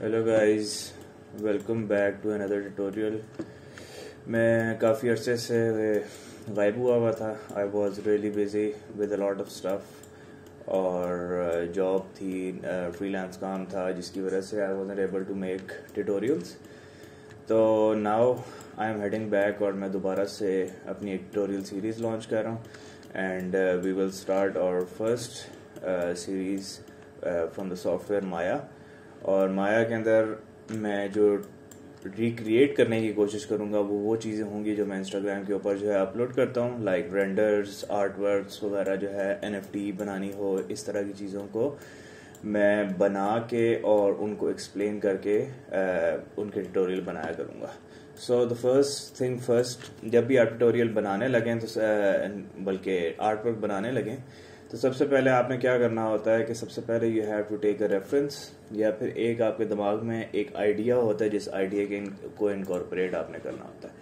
Hello guys, welcome back to another tutorial. मैं काफ़ी अरसे से गायब हुआ था। I was really busy with a lot of stuff और जॉब थी, फ्रीलांस काम था जिसकी वजह से I wasn't able to make tutorials. तो now I am heading back और मैं दोबारा से अपनी एक ट्यूटोरियल सीरीज़ लॉन्च कर रहा हूँ and we will start our first series from the software Maya. और माया के अंदर मैं जो रिक्रिएट करने की कोशिश करूँगा वो चीज़ें होंगी जो मैं इंस्टाग्राम के ऊपर जो है अपलोड करता हूँ, लाइक रेंडर्स, आर्ट वर्क्स वगैरह जो है NFT बनानी हो, इस तरह की चीज़ों को मैं बना के और उनको एक्सप्लेन करके उनके ट्यूटोरियल बनाया करूँगा। So the first thing first, जब भी आप ट्यूटोरियल बनाने लगें तो बल्कि आर्ट वर्क बनाने लगें तो सबसे पहले आपने क्या करना होता है कि सबसे पहले you have to take a reference, या फिर एक आपके दिमाग में एक आइडिया होता है जिस आइडिया के को इनकॉर्पोरेट आपने करना होता है।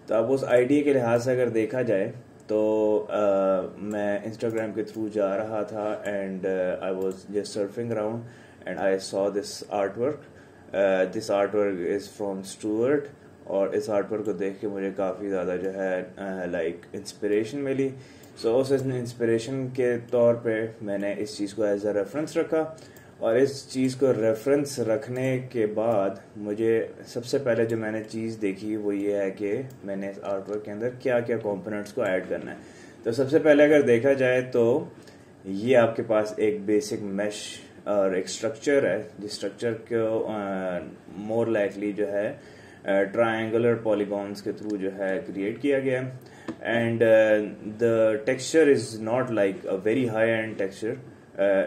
तो अब उस आइडिया के लिहाज से अगर देखा जाए तो मैं इंस्टाग्राम के थ्रू जा रहा था and I was just surfing around and I saw this art work. This art work is from Stuart और इस आर्ट वर्क को देख के मुझे काफ़ी ज़्यादा जो है लाइक इंस्पिरेशन मिली। सो उस इंस्पिरेशन के तौर पे मैंने इस चीज़ को एज अ रेफरेंस रखा और इस चीज़ को रेफरेंस रखने के बाद मुझे सबसे पहले जो मैंने चीज़ देखी वो ये है कि मैंने इस आर्ट वर्क के अंदर क्या क्या कंपोनेंट्स को ऐड करना है। तो सबसे पहले अगर देखा जाए तो ये आपके पास एक बेसिक मैश और एक स्ट्रक्चर है, जिस स्ट्रक्चर को मोर लाइकली जो है ट्रायंगुलर पॉलीगॉन्स के थ्रू जो है क्रिएट किया गया है and the texture is not like a very high and texture,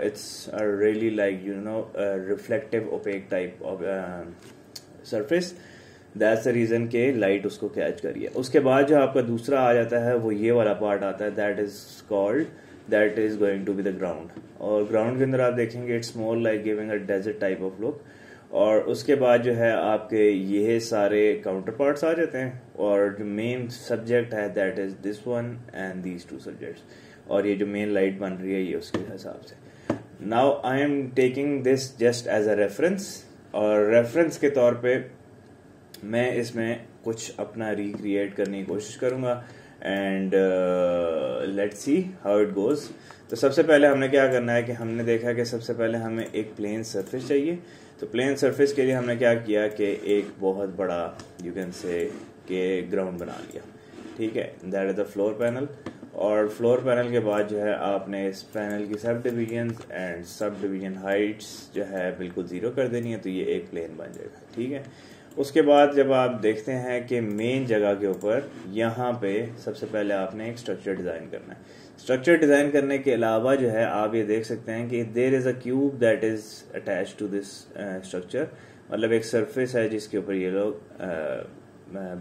it's a really like reflective opaque type of surface. That's the reason के लाइट उसको कैच करिए। उसके बाद जो आपका दूसरा आ जाता है वो ये वाला पार्ट आता है, that is going to be the ground। और ग्राउंड के अंदर आप देखेंगे it's more like giving a desert type of look। और उसके बाद जो है आपके ये सारे काउंटर पार्ट्स आ जाते हैं और जो मेन सब्जेक्ट है that is this one and these two subjects, और ये जो मेन लाइट बन रही है ये उसके हिसाब से। Now I am taking this just as a reference, और रेफरेंस के तौर पे मैं इसमें कुछ अपना रिक्रिएट करने की कोशिश करूँगा and let's see how it goes. तो सबसे पहले हमने क्या करना है कि हमने देखा कि सबसे पहले हमें एक प्लेन सरफेस चाहिए। तो प्लेन सरफेस के लिए हमने क्या किया कि एक बहुत बड़ा यू कैन से के ग्राउंड बना लिया, ठीक है, that is the floor panel. और फ्लोर पैनल के बाद जो है आपने इस पैनल की sub division and sub division Heights जो है बिल्कुल ज़ीरो कर देनी है, तो ये एक प्लेन बन जाएगा, ठीक है। उसके बाद जब आप देखते हैं कि मेन जगह के ऊपर यहाँ पे सबसे पहले आपने एक स्ट्रक्चर डिज़ाइन करना है। स्ट्रक्चर डिज़ाइन करने के अलावा जो है आप ये देख सकते हैं कि there is a cube that is attach to this structure, मतलब एक सरफेस है जिसके ऊपर ये लोग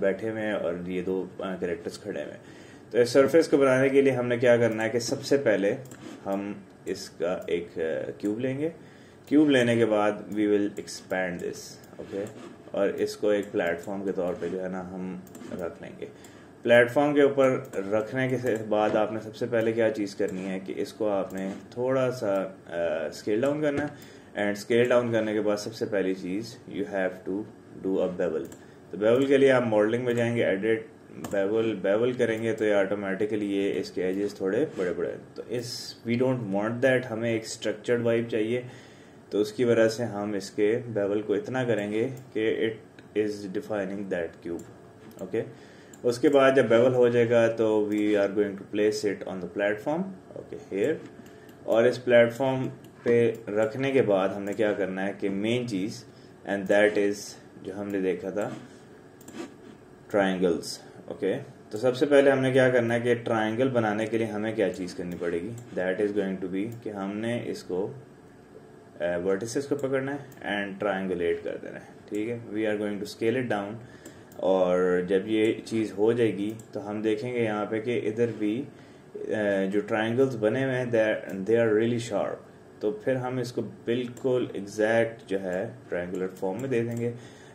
बैठे हुए हैं और ये दो कैरेक्टर्स खड़े हुए हैं। तो इस सरफेस को बनाने के लिए हमने क्या करना है कि सबसे पहले हम इसका एक क्यूब लेंगे। क्यूब लेने के बाद we will expand this, okay, और इसको एक प्लेटफॉर्म के तौर पे जो है ना हम रख लेंगे। प्लेटफॉर्म के ऊपर रखने के बाद आपने सबसे पहले क्या चीज़ करनी है कि इसको आपने थोड़ा सा स्केल डाउन करना है एंड स्केल डाउन करने के बाद सबसे पहली चीज़ you have to do a bevel. तो बेवल के लिए आप मॉडलिंग में जाएंगे, एडिट, बेवल करेंगे तो ये ऑटोमेटिकली ये इसके एजेस थोड़े बड़े बड़े, तो इस वी डोंट वांट दैट, हमें एक स्ट्रक्चर्ड वाइब चाहिए। तो उसकी वजह से हम इसके बेवल को इतना करेंगे कि it is defining that cube, okay. उसके बाद जब बेवल हो जाएगा तो we are going to place it on the platform, okay, here. और इस प्लेटफॉर्म पे रखने के बाद हमने क्या करना है कि main cheese and that is जो हमने देखा था ट्रायंगल्स, ओके। तो सबसे पहले हमने क्या करना है कि ट्रायंगल बनाने के लिए हमें क्या चीज़ करनी पड़ेगी, that is going to be कि हमने इसको वर्टिसेस को पकड़ना है एंड ट्रायंगुलेट कर देना है, ठीक है। We are going to scale it down, और जब ये चीज़ हो जाएगी तो हम देखेंगे यहाँ पे कि इधर भी जो ट्रायंगल्स बने हुए हैं दे आर रियली शार्प। तो फिर हम इसको बिल्कुल एग्जैक्ट जो है ट्रायंगुलर फॉर्म में दे देंगे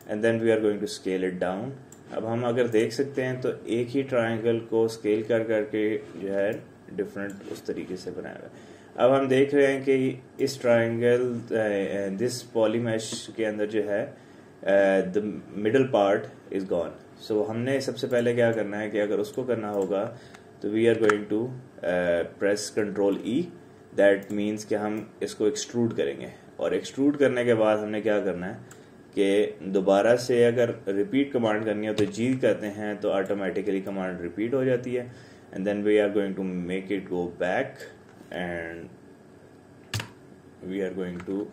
and then we are going to scale it down. अब हम अगर देख सकते हैं तो एक ही ट्रायंगल को स्केल कर करके जो है डिफरेंट उस तरीके से बनाया हुआ है। अब हम देख रहे हैं कि इस ट्राइंगल दिस पॉलीमेश के अंदर जो है the middle part is gone. So हमने सबसे पहले क्या करना है कि अगर उसको करना होगा तो we are going to press control E. That means कि हम इसको एक्सट्रूड करेंगे, और एक्सट्रूड करने के बाद हमने क्या करना है कि दोबारा से अगर रिपीट कमांड करनी है तो जी करते हैं तो ऑटोमेटिकली कमांड रिपीट हो जाती है, and then we are going to make it go back and we are going to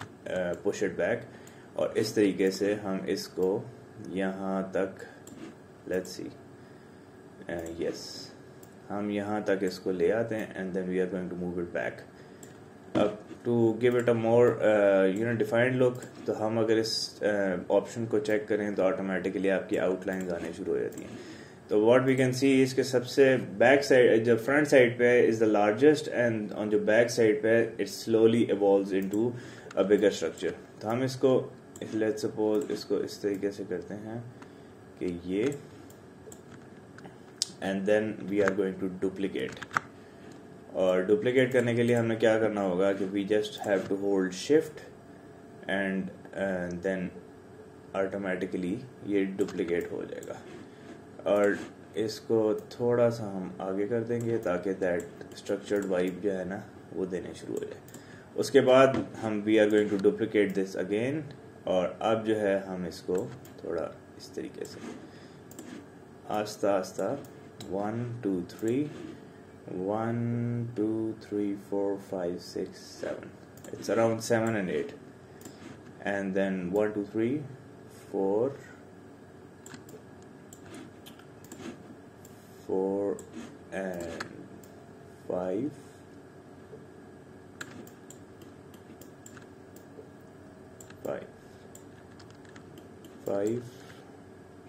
push it back. और इस तरीके से हम इसको यहाँ तक, लेट्स सी, यस, हम यहाँ तक इसको ले आते हैं and then we are going to move it back. अब to give it a more defined look, तो हम अगर इस ऑप्शन को चेक करें तो ऑटोमेटिकली आपकी आउटलाइंस आने शुरू हो जाती हैं। तो व्हाट वी कैन सी इसके सबसे बैक साइड, जो फ्रंट साइड पे is the largest, and on जो बैक साइड पे it slowly evolves into a bigger structure. तो हम इसको लेट्स सपोज इसको इस तरीके से करते हैं कि ये, and then we are going to duplicate. और डुप्लीकेट करने के लिए हमें क्या करना होगा कि we just have to hold shift and then automatically ये डुप्लीकेट हो जाएगा। और इसको थोड़ा सा हम आगे कर देंगे ताकि दैट स्ट्रक्चर्ड वाइब जो है ना वो देने शुरू हो जाए। उसके बाद हम we are going to duplicate this again, और अब जो है हम इसको थोड़ा इस तरीके से आस्ता आस्ता 1 2 3 1 2 3 4 5 6 7, it's around 7 and 8, and then 1 2 3 4 and 5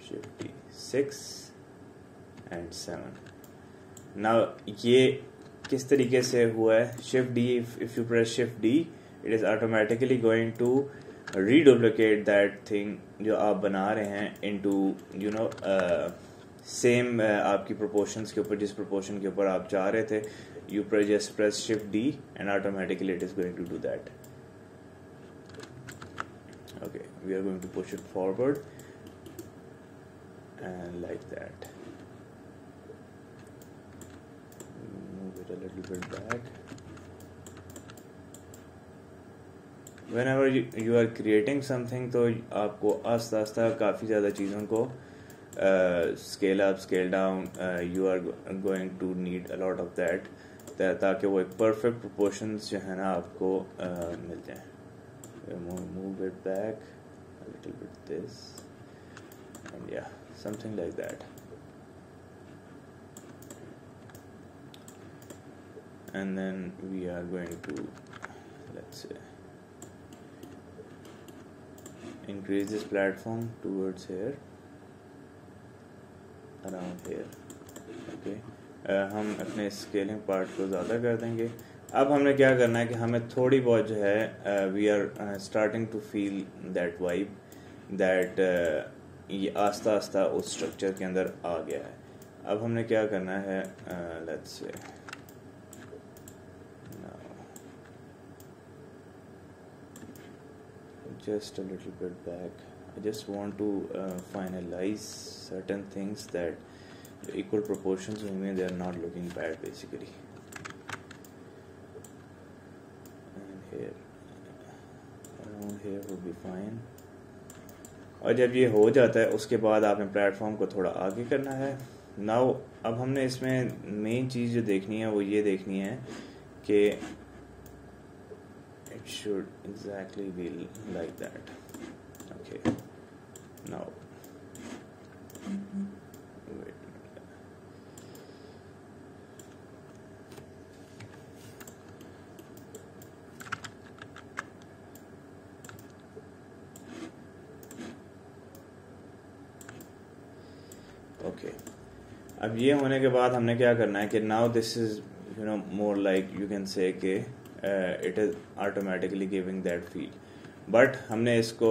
shift D 6 and 7। now ये किस तरीके से हुआ है? shift D, if you press shift D it is automatically going to reduplicate that thing जो आप बना रहे हैं into सेम आपकी प्रोपोर्शंस के ऊपर, जिस प्रोपोर्शन के ऊपर आप चाह रहे थे। You just press shift D and automatically it is going to do that. Okay, we are going to push it forward and like that, move it a little bit back. Whenever you are creating something तो आपको आस्ता आस्ता काफ़ी ज़्यादा चीज़ों को scale up, scale down, you are going to need a lot of that, ताकि वो एक perfect proportions जो है ना आपको मिल जाए। Move it back a little bit this, and yeah, something like that, and then we are going to, let's say, increase this platform towards here, around here. Okay, हम अपने स्केलिंग पार्ट को ज़्यादा कर देंगे। अब हमने क्या करना है कि हमें थोड़ी बहुत जो है we are starting to feel that vibe that ये आस्ता आस्ता उस स्ट्रक्चर के अंदर आ गया है। अब हमने क्या करना है, let's say just a little bit back, I just want to finalize certain things that the equal proportions with me, they are not looking bad basically, and here around here would be fine। और जब ये हो जाता है उसके बाद आपने platform को थोड़ा आगे करना है। नाउ अब हमने इसमें मेन चीज़ जो देखनी है वो ये देखनी है कि it should exactly be like that। okay, now wait a minute, okay, अब ये होने के बाद हमने क्या करना है कि now this is more like you can say कि it is automatically giving that feel, but हमने इसको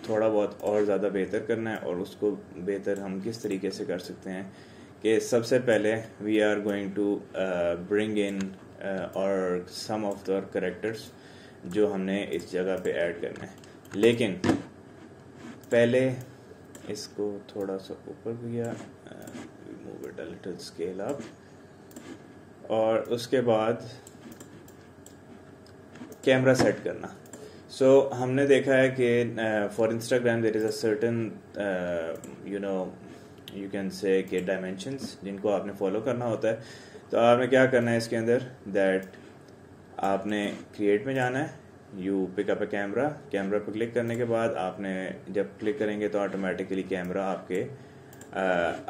थोड़ा बहुत और ज़्यादा बेहतर करना है। और उसको बेहतर हम किस तरीके से कर सकते हैं कि सबसे पहले we are going to bring in और सम ऑफ द करेक्टर्स जो हमने इस जगह पे ऐड करने हैं, लेकिन पहले इसको थोड़ा सा ऊपर किया, move it a little scale up, और उसके बाद कैमरा सेट करना। सो हमने देखा है कि for Instagram there is a certain you can say के डायमेंशंस जिनको आपने फॉलो करना होता है। तो आपने क्या करना है इसके अंदर, दैट आपने क्रिएट में जाना है, you pick up a camera पे क्लिक करने के बाद आपने जब क्लिक करेंगे तो ऑटोमेटिकली कैमरा आपके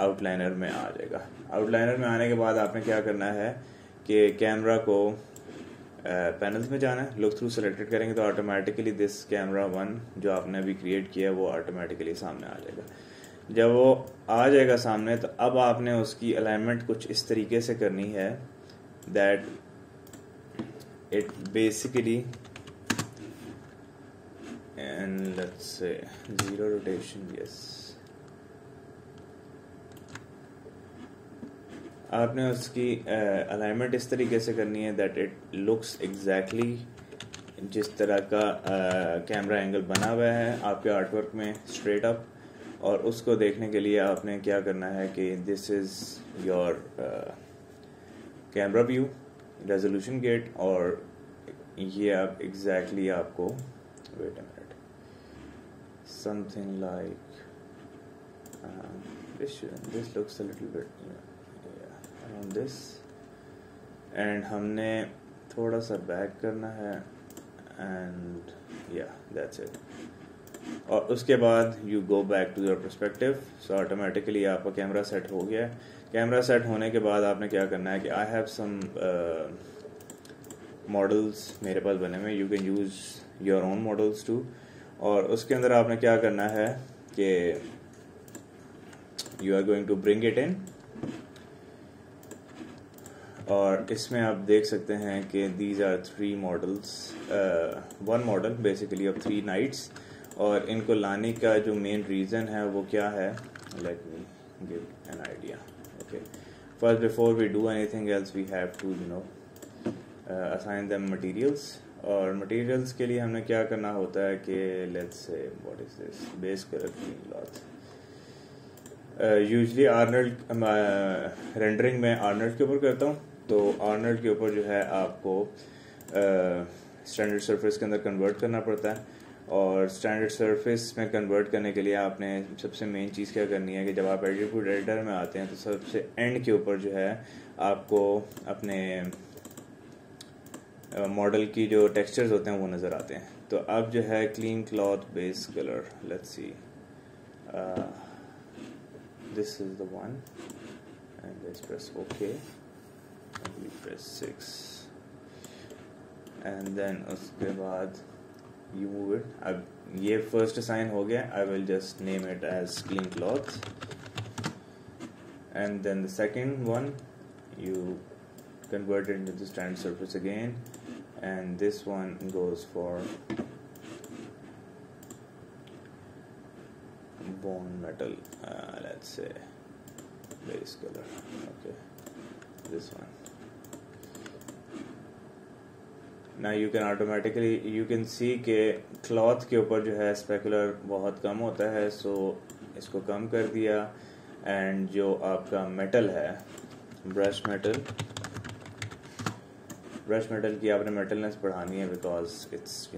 आउटलाइनर में आ जाएगा। आउटलाइनर में आने के बाद आपने क्या करना है कि कैमरा को पैनल्स में जाना है, लुक थ्रू सेलेक्टेड करेंगे तो ऑटोमेटिकली दिस कैमरा वन जो आपने अभी क्रिएट किया है वो ऑटोमेटिकली सामने आ जाएगा। जब वो आ जाएगा सामने तो अब आपने उसकी अलाइनमेंट कुछ इस तरीके से करनी है that it basically, and let's say zero rotation, yes, आपने उसकी अलाइनमेंट इस तरीके से करनी है दैट इट लुक्स एग्जैक्टली जिस तरह का कैमरा एंगल बना हुआ है आपके आर्टवर्क में स्ट्रेट अप। और उसको देखने के लिए आपने क्या करना है कि this is your camera view resolution get, और ये आप एग्जैक्टली आपको wait a minute something like this looks a little bit around this, and हमने थोड़ा सा बैक करना है, एंड या दैट्स इट। और उसके बाद you go back to your perspective. So automatically आपका कैमरा सेट हो गया है। कैमरा सेट होने के बाद आपने क्या करना है कि आई हैव सम मॉडल्स मेरे पास बने हुए, you can use your own models too. और उसके अंदर आपने क्या करना है कि you are going to bring it in, और इसमें आप देख सकते हैं कि these are 3 models, 1 model basically of 3 knights. और इनको लाने का जो मेन रीज़न है वो क्या है, let me give an idea. Okay, first before we do anything else we have to assign them materials. और मटेरियल्स के लिए हमने क्या करना होता है कि let's say what is this base colour clean cloth. Usually Arnold rendering में आर्नल्ड के ऊपर करता हूँ, तो आर्नल्ड के ऊपर जो है आपको स्टैंडर्ड सरफेस के अंदर कन्वर्ट करना पड़ता है। और स्टैंडर्ड सरफेस में कन्वर्ट करने के लिए आपने सबसे मेन चीज़ क्या करनी है कि जब आप एडिटर में आते हैं तो सबसे एंड के ऊपर जो है आपको अपने मॉडल की जो टेक्सचर्स होते हैं वो नज़र आते हैं। तो अब जो है clean cloth base colour, let's see, this is the one, and let's press OK, and we press 6, and then उसके बाद you move it। अब ये first assign हो गया, I will just name it as clean cloth, and then the second one you convert it into the standard surface again, and this one goes for bone metal, let's say base color, okay, this one। now you can automatically you can see के cloth के ऊपर जो है specular बहुत कम होता है, so इसको कम कर दिया। एंड जो आपका मेटल है ब्रश मेटल की आपने मेटलनेस बढ़ानी है बिकॉज इट्स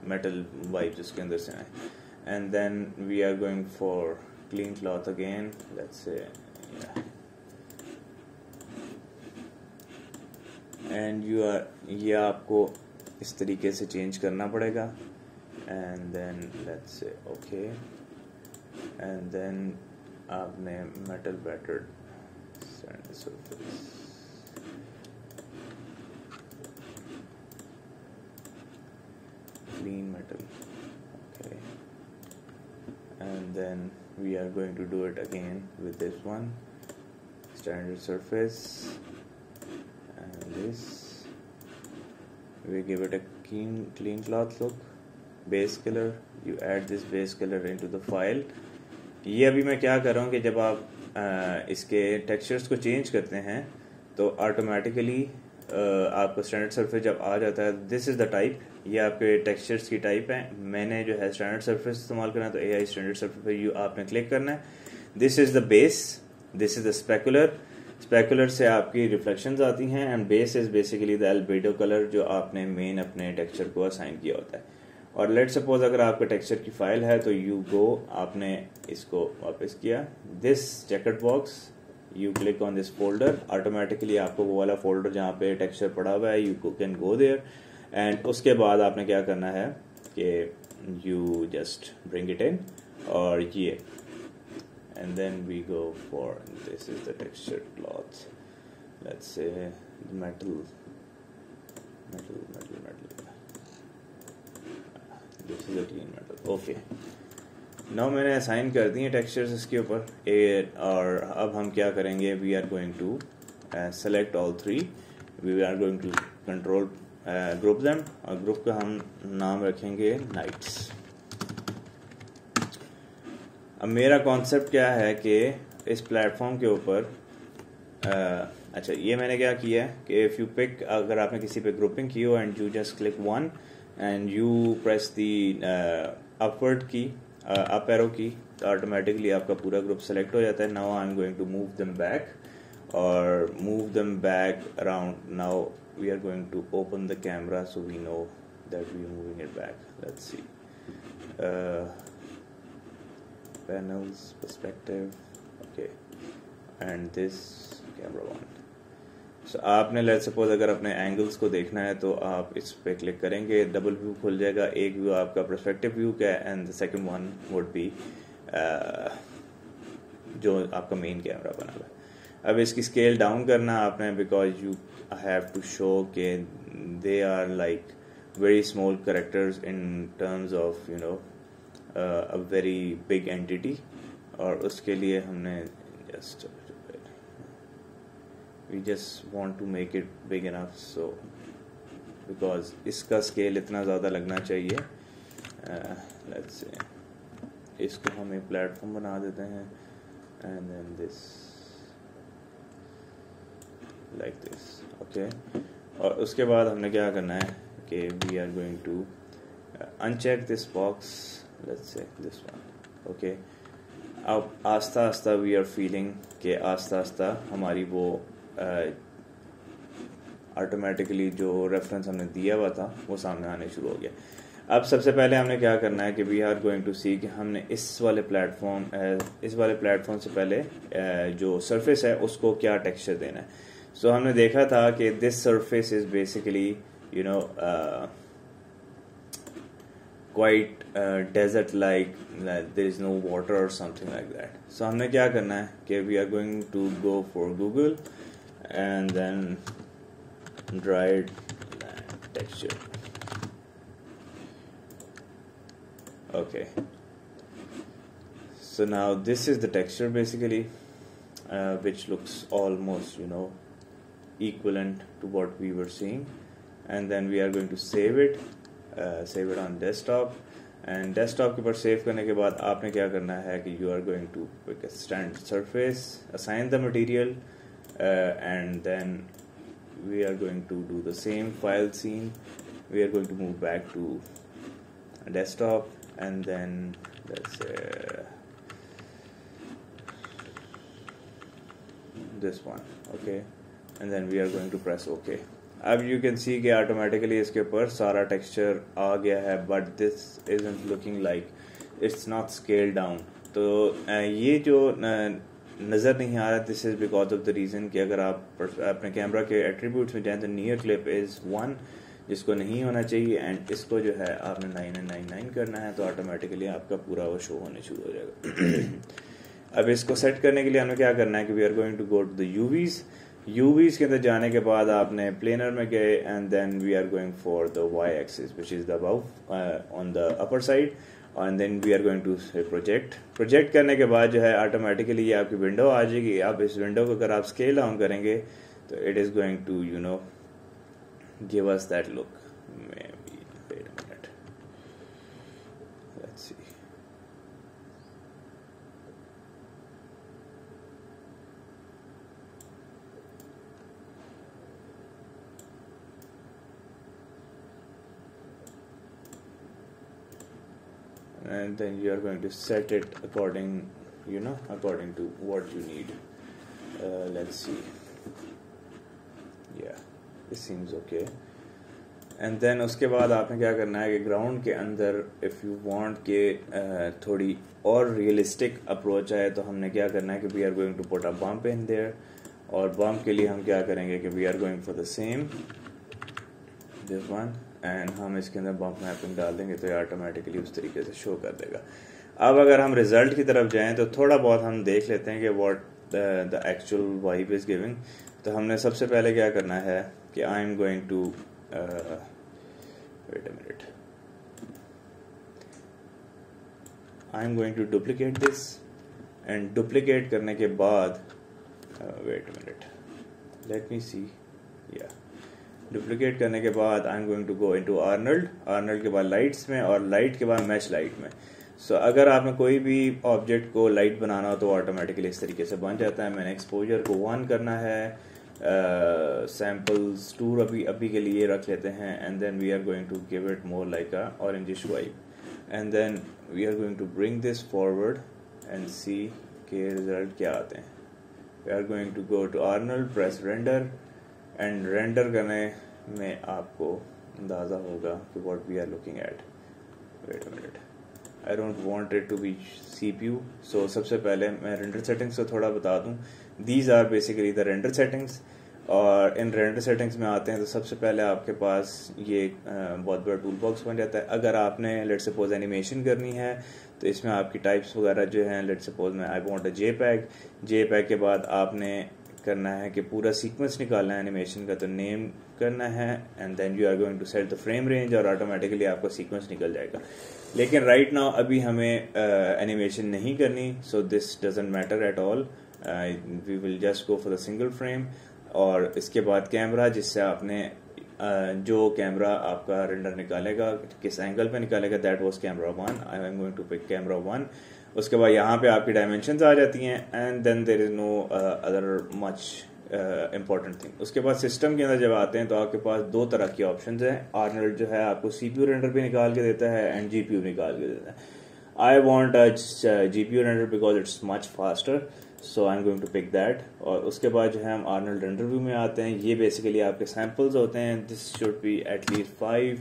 मेटल वाइब्स उसके अंदर से आए। and then we are going for clean cloth again, let's say, yeah, and ये आपको इस तरीके से चेंज करना पड़ेगा। and then let's say okay, and then आपने metal battered sand surface, clean metal, okay, and then we are going to do it again with this one, standard surface, and this we give it a clean cloth look, base color, you add this base color into the file। ये अभी मैं क्या कर रहा हूँ कि जब आप इसके टेक्सचर्स को चेंज करते हैं तो ऑटोमेटिकली आपको स्टैंडर्ड सरफेस जब आ जाता है, दिस इज़ द टाइप, ये आपके टेक्सचर्स की टाइप है। मैंने जो है स्टैंडर्ड सरफेस इस्तेमाल करना है, तो AI स्टैंडर्ड सरफेस पे आपने क्लिक करना है। This is the base, this is the specular. Specular से आपकी रिफ्लेक्शंस आती हैं, and base is basically the albedo colour जो आपने मेन अपने टेक्सचर को असाइन किया होता है। और लेट सपोज अगर आपका टेक्सचर की फाइल है तो यू गो, आपने इसको वापस किया, this checkered box, you click on this folder, automatically आपको वो वाला फोल्डर जहाँ पे टेक्सचर पड़ा हुआ है, you can go there. And उसके बाद आपने क्या करना है कि you just bring it in, और ये and then we go for, this is the textured cloth, let's say metal, this is a clean metal, okay। now मैंने असाइन कर दी है टेक्सचर्स इसके ऊपर, और अब हम क्या करेंगे, we are going to select all three, we are going to control group them, और ग्रुप का हम नाम रखेंगे नाइट्स। अब मेरा कॉन्सेप्ट क्या है कि इस प्लेटफॉर्म के ऊपर अच्छा, ये मैंने क्या किया है कि इफ़ यू पिक, अगर आपने किसी पे ग्रुपिंग की हो and you just click one and you press the upward की, अप एरो की, तो ऑटोमेटिकली आपका पूरा ग्रुप सेलेक्ट हो जाता है। Now I am going to move them back, और move them back around. Now we are going to open the camera so we know that we are moving it back. Let's see, panels, perspective, okay, and this camera one। so आपने let's suppose अगर अपने angles को देखना है तो आप इस पे क्लिक करेंगे, डबल व्यू खुल जाएगा। एक व्यू आपका पर्सपेक्टिव व्यू का है, and the second one would be जो आपका मेन कैमरा बना हुआ है। अब इसकी स्केल डाउन करना आपने, because you have to show के they are like very small characters in terms of a very big entity, और उसके लिए हमने we just want to make it big enough, so because इसका स्केल इतना ज़्यादा लगना चाहिए। let's say इसको हम एक प्लेटफॉर्म बना देते हैं, and then this like this, okay। और उसके बाद हमने क्या करना है कि we are going to uncheck this box, let's say this one, okay। अब आस्ता आस्ता वी आर फीलिंग कि आस्ता आस्ता हमारी वो ऑटोमेटिकली जो रेफरेंस हमने दिया हुआ था वो सामने आने शुरू हो गया। अब सबसे पहले हमने क्या करना है कि वी आर गोइंग टू सी कि हमने इस वाले प्लेटफॉर्म से पहले जो सरफेस है उसको क्या टेक्सचर देना है। सो हमने देखा था कि this surface is basically quite desert like there is no water or something like that। so हमने क्या करना है कि we are going to go for Google and then dried texture, okay। so now this is the texture basically which looks almost equivalent to what we were seeing, and then we are going to save it on desktop। And desktop के ऊपर save करने के बाद आपने क्या करना है कि you are going to pick a standard surface, assign the material, and then we are going to do the same file scene. We are going to move back to desktop, and then let's this one, okay, and then we are going to press OK। अब you can see कि automatically इसके ऊपर सारा texture आ गया है, but this isn't looking like it's not scale down. तो ये जो नज़र नहीं आ रहा, this is because of the reason कि अगर आप अपने कैमरा के एट्रीब्यूट्स में जाएं तो नियर क्लिप इज़ 1, जिसको नहीं होना चाहिए, एंड इसको जो है आपने 999 करना है, तो ऑटोमेटिकली आपका पूरा वो शो होने शुरू हो जाएगा। अब इसको सेट करने के लिए हमें क्या करना है कि we are going to go to the UVs के अंदर जाने के बाद आपने प्लेनर में गए, and then we are going for the Y axis which is the above on the upper side, and then we are going to project करने के बाद जो है ऑटोमेटिकली ये आपकी विंडो आ जाएगी। अब इस विंडो को अगर आप स्केल डाउन करेंगे तो it is going to give us that look। Maybe wait a minute, let's see। and then you are going to set it according to what you need. Let's see. Yeah, this seems okay. And then उसके बाद आपने क्या करना है कि ground के अंदर if you want के थोड़ी और रियलिस्टिक अप्रोच आए तो हमने क्या करना है कि we are going to put a bump in there, और बम्प के लिए हम क्या करेंगे कि we are going for the same this one, and हम इसके अंदर बम्प मैपिंग डाल देंगे तो ये ऑटोमेटिकली उस तरीके से शो कर देगा. अब अगर हम रिजल्ट की तरफ जाएं तो थोड़ा बहुत हम देख लेते हैं कि what the actual vibe is giving. तो हमने सबसे पहले क्या करना है कि I am going to wait a minute, I am going to duplicate this, and duplicate करने के बाद wait a minute, let me see, yeah, duplicate करने के बाद I am going to go into Arnold के बाद lights में, और light के बाद mesh light में. सो अगर आपने कोई भी ऑब्जेक्ट को लाइट बनाना हो तो ऑटोमेटिकली इस तरीके से बन जाता है. मैंने एक्सपोजर को 1 करना है, सैम्पल्स 2 अभी के लिए रख लेते हैं, and then we are going to give it more like a orangish vibe, and then we are going to bring this forward and see के रिजल्ट क्या आते हैं. We are going to go to Arnold, press render, and render करने में आपको अंदाज़ा होगा कि what we are looking at. Wait a minute, I don't want it to be CPU. So सबसे पहले मैं रेंडर सेटिंग्स को थोड़ा बता दूं. These are basically the render settings, और इन रेंडर सेटिंग्स में आते हैं तो सबसे पहले आपके पास ये बहुत बड़ा टूल बॉक्स बन जाता है. अगर आपने लेट्स सपोज एनिमेशन करनी है तो इसमें आपकी टाइप्स वगैरह जो हैं, लेट्स सपोज मैं आई वांट अ JPEG के बाद आपने करना है कि पूरा सीक्वेंस निकालना है एनिमेशन का, तो नेम करना है, and then you are going to set the frame range, और ऑटोमेटिकली आपका सीक्वेंस निकल जाएगा. लेकिन राइट नाउ अभी हमें एनिमेशन नहीं करनी, so this doesn't matter at all. We will just go for the single frame, और इसके बाद कैमरा, जिससे आपने जो कैमरा आपका रेंडर निकालेगा किस एंगल पे निकालेगा, that was camera 1. I am going to pick camera 1. उसके बाद यहाँ पे आपकी डायमेंशंस आ जाती हैं, and then there is no other much important thing. उसके बाद सिस्टम के अंदर जब आते हैं तो आपके पास 2 तरह की ऑप्शंस हैं. आर्नल्ड जो है आपको CPU रेंडर भी निकाल के देता है एंड GPU निकाल के देता है. I want a GPU render because it's much faster, so I am going to pick that. और उसके बाद जो है हम आर्नल्ड रेंडर व्यू में आते हैं. ये बेसिकली आपके सैम्पल्स होते हैं. This should be at least 5.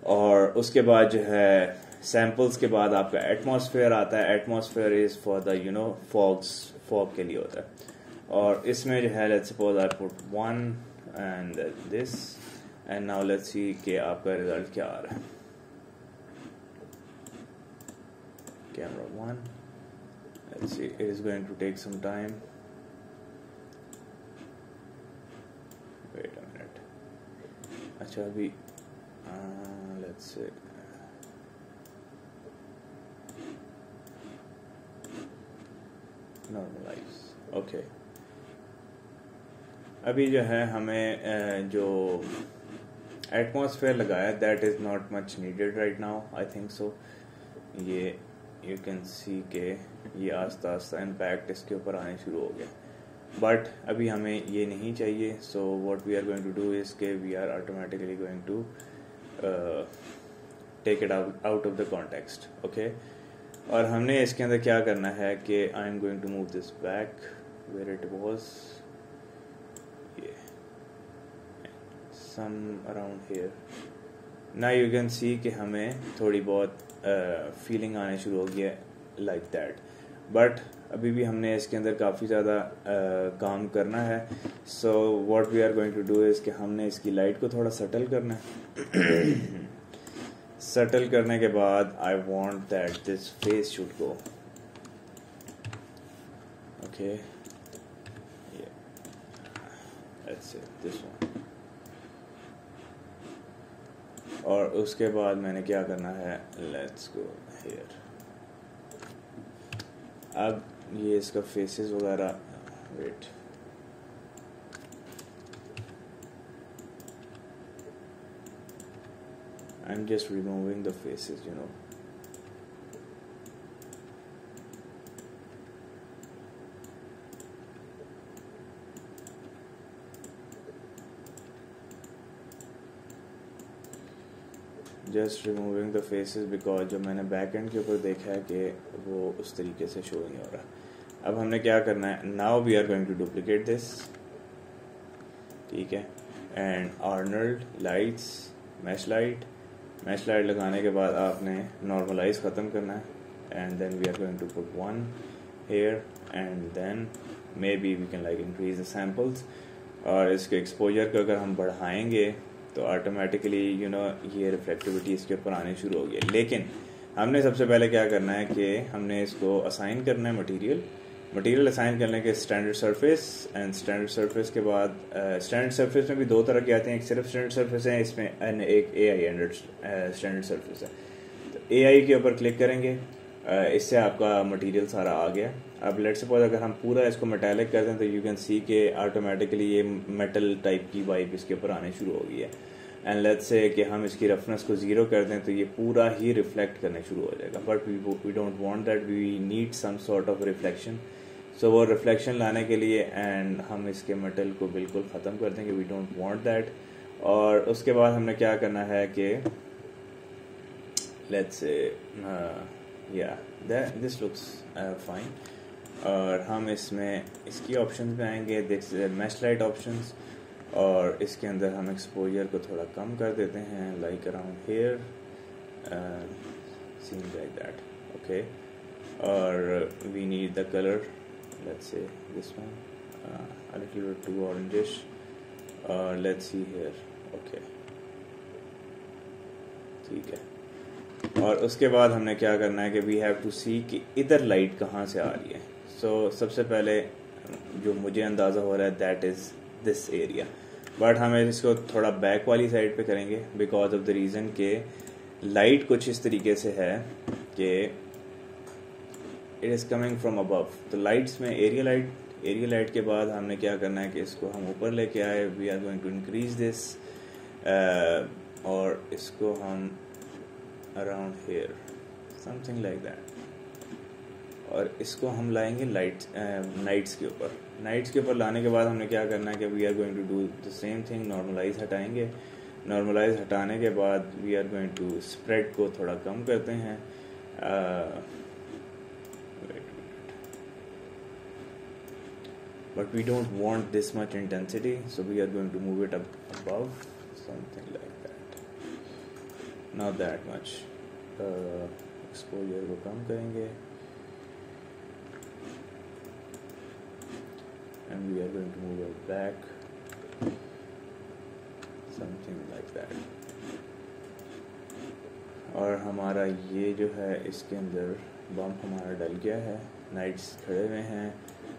और उसके बाद जो है सैम्पल्स के बाद आपका एटमॉस्फेयर आता है. Atmosphere is for the fog के लिए होता है. और इसमें जो है let's suppose I put 1 and this, and now let's see कि आपका रिजल्ट क्या आ रहा है. Camera 1, let's see, it is going to take some time. Wait a minute. अच्छा अभी let's see, normalize. Okay. अभी जो है हमें जो एटमॉस्फेयर लगाया that is not much needed right now, I think so. ये यू कैन सी के ये आस्ता आस्ता इम्पैक्ट इसके ऊपर आने शुरू हो गया, बट अभी हमें ये नहीं चाहिए. So what we are going to do is के we are automatically going to take it out of the context. Okay, और हमने इसके अंदर क्या करना है कि I am going to move this back where it was, some around here. ना यू कैन सी कि हमें थोड़ी बहुत फीलिंग आने शुरू हो गया लाइक दैट, बट अभी भी हमने इसके अंदर काफ़ी ज़्यादा काम करना है. So what we are going to do is कि हमने इसकी लाइट को थोड़ा सटल करना है. सटल करने के बाद I want that this face should go. Okay, let's say this one. और उसके बाद मैंने क्या करना है, लेट्स गो हियर. अब ये इसका फेसेस वगैरह, wait, I am just removing the faces, you know. Just removing the faces because जो मैंने बैक एंड के ऊपर देखा है कि वो उस तरीके से शो नहीं हो रहा। अब हमने क्या करना है, now we are going to duplicate this, ठीक है, and Arnold lights, mesh light लगाने के बाद आपने नॉर्मलाइज ख़त्म करना है, and then we are going to put one here and then maybe we can like increase the samples. और इसके एक्सपोजर को अगर हम बढ़ाएंगे तो ऑटोमेटिकली ये रिफ्लेक्टिविटी इसके ऊपर आनी शुरू होगी। लेकिन हमने सबसे पहले क्या करना है कि हमने इसको असाइन करना है मटेरियल असाइन करने के standard surface, and standard surface के बाद स्टैंडर्ड सरफेस में भी दो तरह के आते हैं, एक सिर्फ स्टैंडर्ड सरफेस है इसमें, एक AI स्टैंडर्ड सरफेस है। तो AI के ऊपर क्लिक करेंगे, इससे आपका मटेरियल सारा आ गया। अब लेट्स सपोज अगर हम पूरा इसको मेटालिक कर दें तो यू कैन सी के ऑटोमेटिकली ये मेटल टाइप की वाइब इसके ऊपर आने शुरू हो गई है। एंड लेट्स से कि हम इसकी रफनेस को 0 कर दें तो ये पूरा ही रिफ्लेक्ट करने शुरू हो जाएगा, but we don't want that, we need some sort of reflection. So वो रिफ्लेक्शन लाने के लिए एंड हम इसके मेटल को बिल्कुल ख़त्म कर देंगे, वी डोंट वांट दैट। और उसके बाद हमने क्या करना है कि let's say this looks fine, और हम इसमें इसकी ऑप्शन पे आएंगे, मैश लाइट ऑप्शंस, और इसके अंदर हम एक्सपोजर को थोड़ा कम कर देते हैं, like around here, seen like that, okay. और we need the colour, let's say this one, a little bit too orangish, let's see here, okay, ठीक है। और उसके बाद हमने क्या करना है कि वी हैव टू सी कि इधर लाइट कहाँ से आ रही है। सो सबसे पहले जो मुझे अंदाज़ा हो रहा है that is this area, but हमें इसको थोड़ा बैक वाली साइड पे करेंगे बिकॉज ऑफ द रीज़न के लाइट कुछ इस तरीके से है कि it is coming from above. तो लाइट्स में एरिया लाइट के बाद हमने क्या करना है कि इसको हम ऊपर लेके आए, we are going to increase this, और इसको हम around here something like that, और इसको हम लाएंगे नाइट्स के ऊपर लाने के बाद हमने क्या करना है कि we are going to do the same thing, normalize हटाएंगे। नॉर्मलाइज हटाने के बाद we are going to spread को थोड़ा कम करते हैं, but we don't want this much intensity, so we are going to move it up above, something like that, not that much. exposure को कम करेंगे and we are going to move it back, something like that. और हमारा ये जो है इसके अंदर bump हमारा डल गया है, नाइट्स खड़े हुए हैं,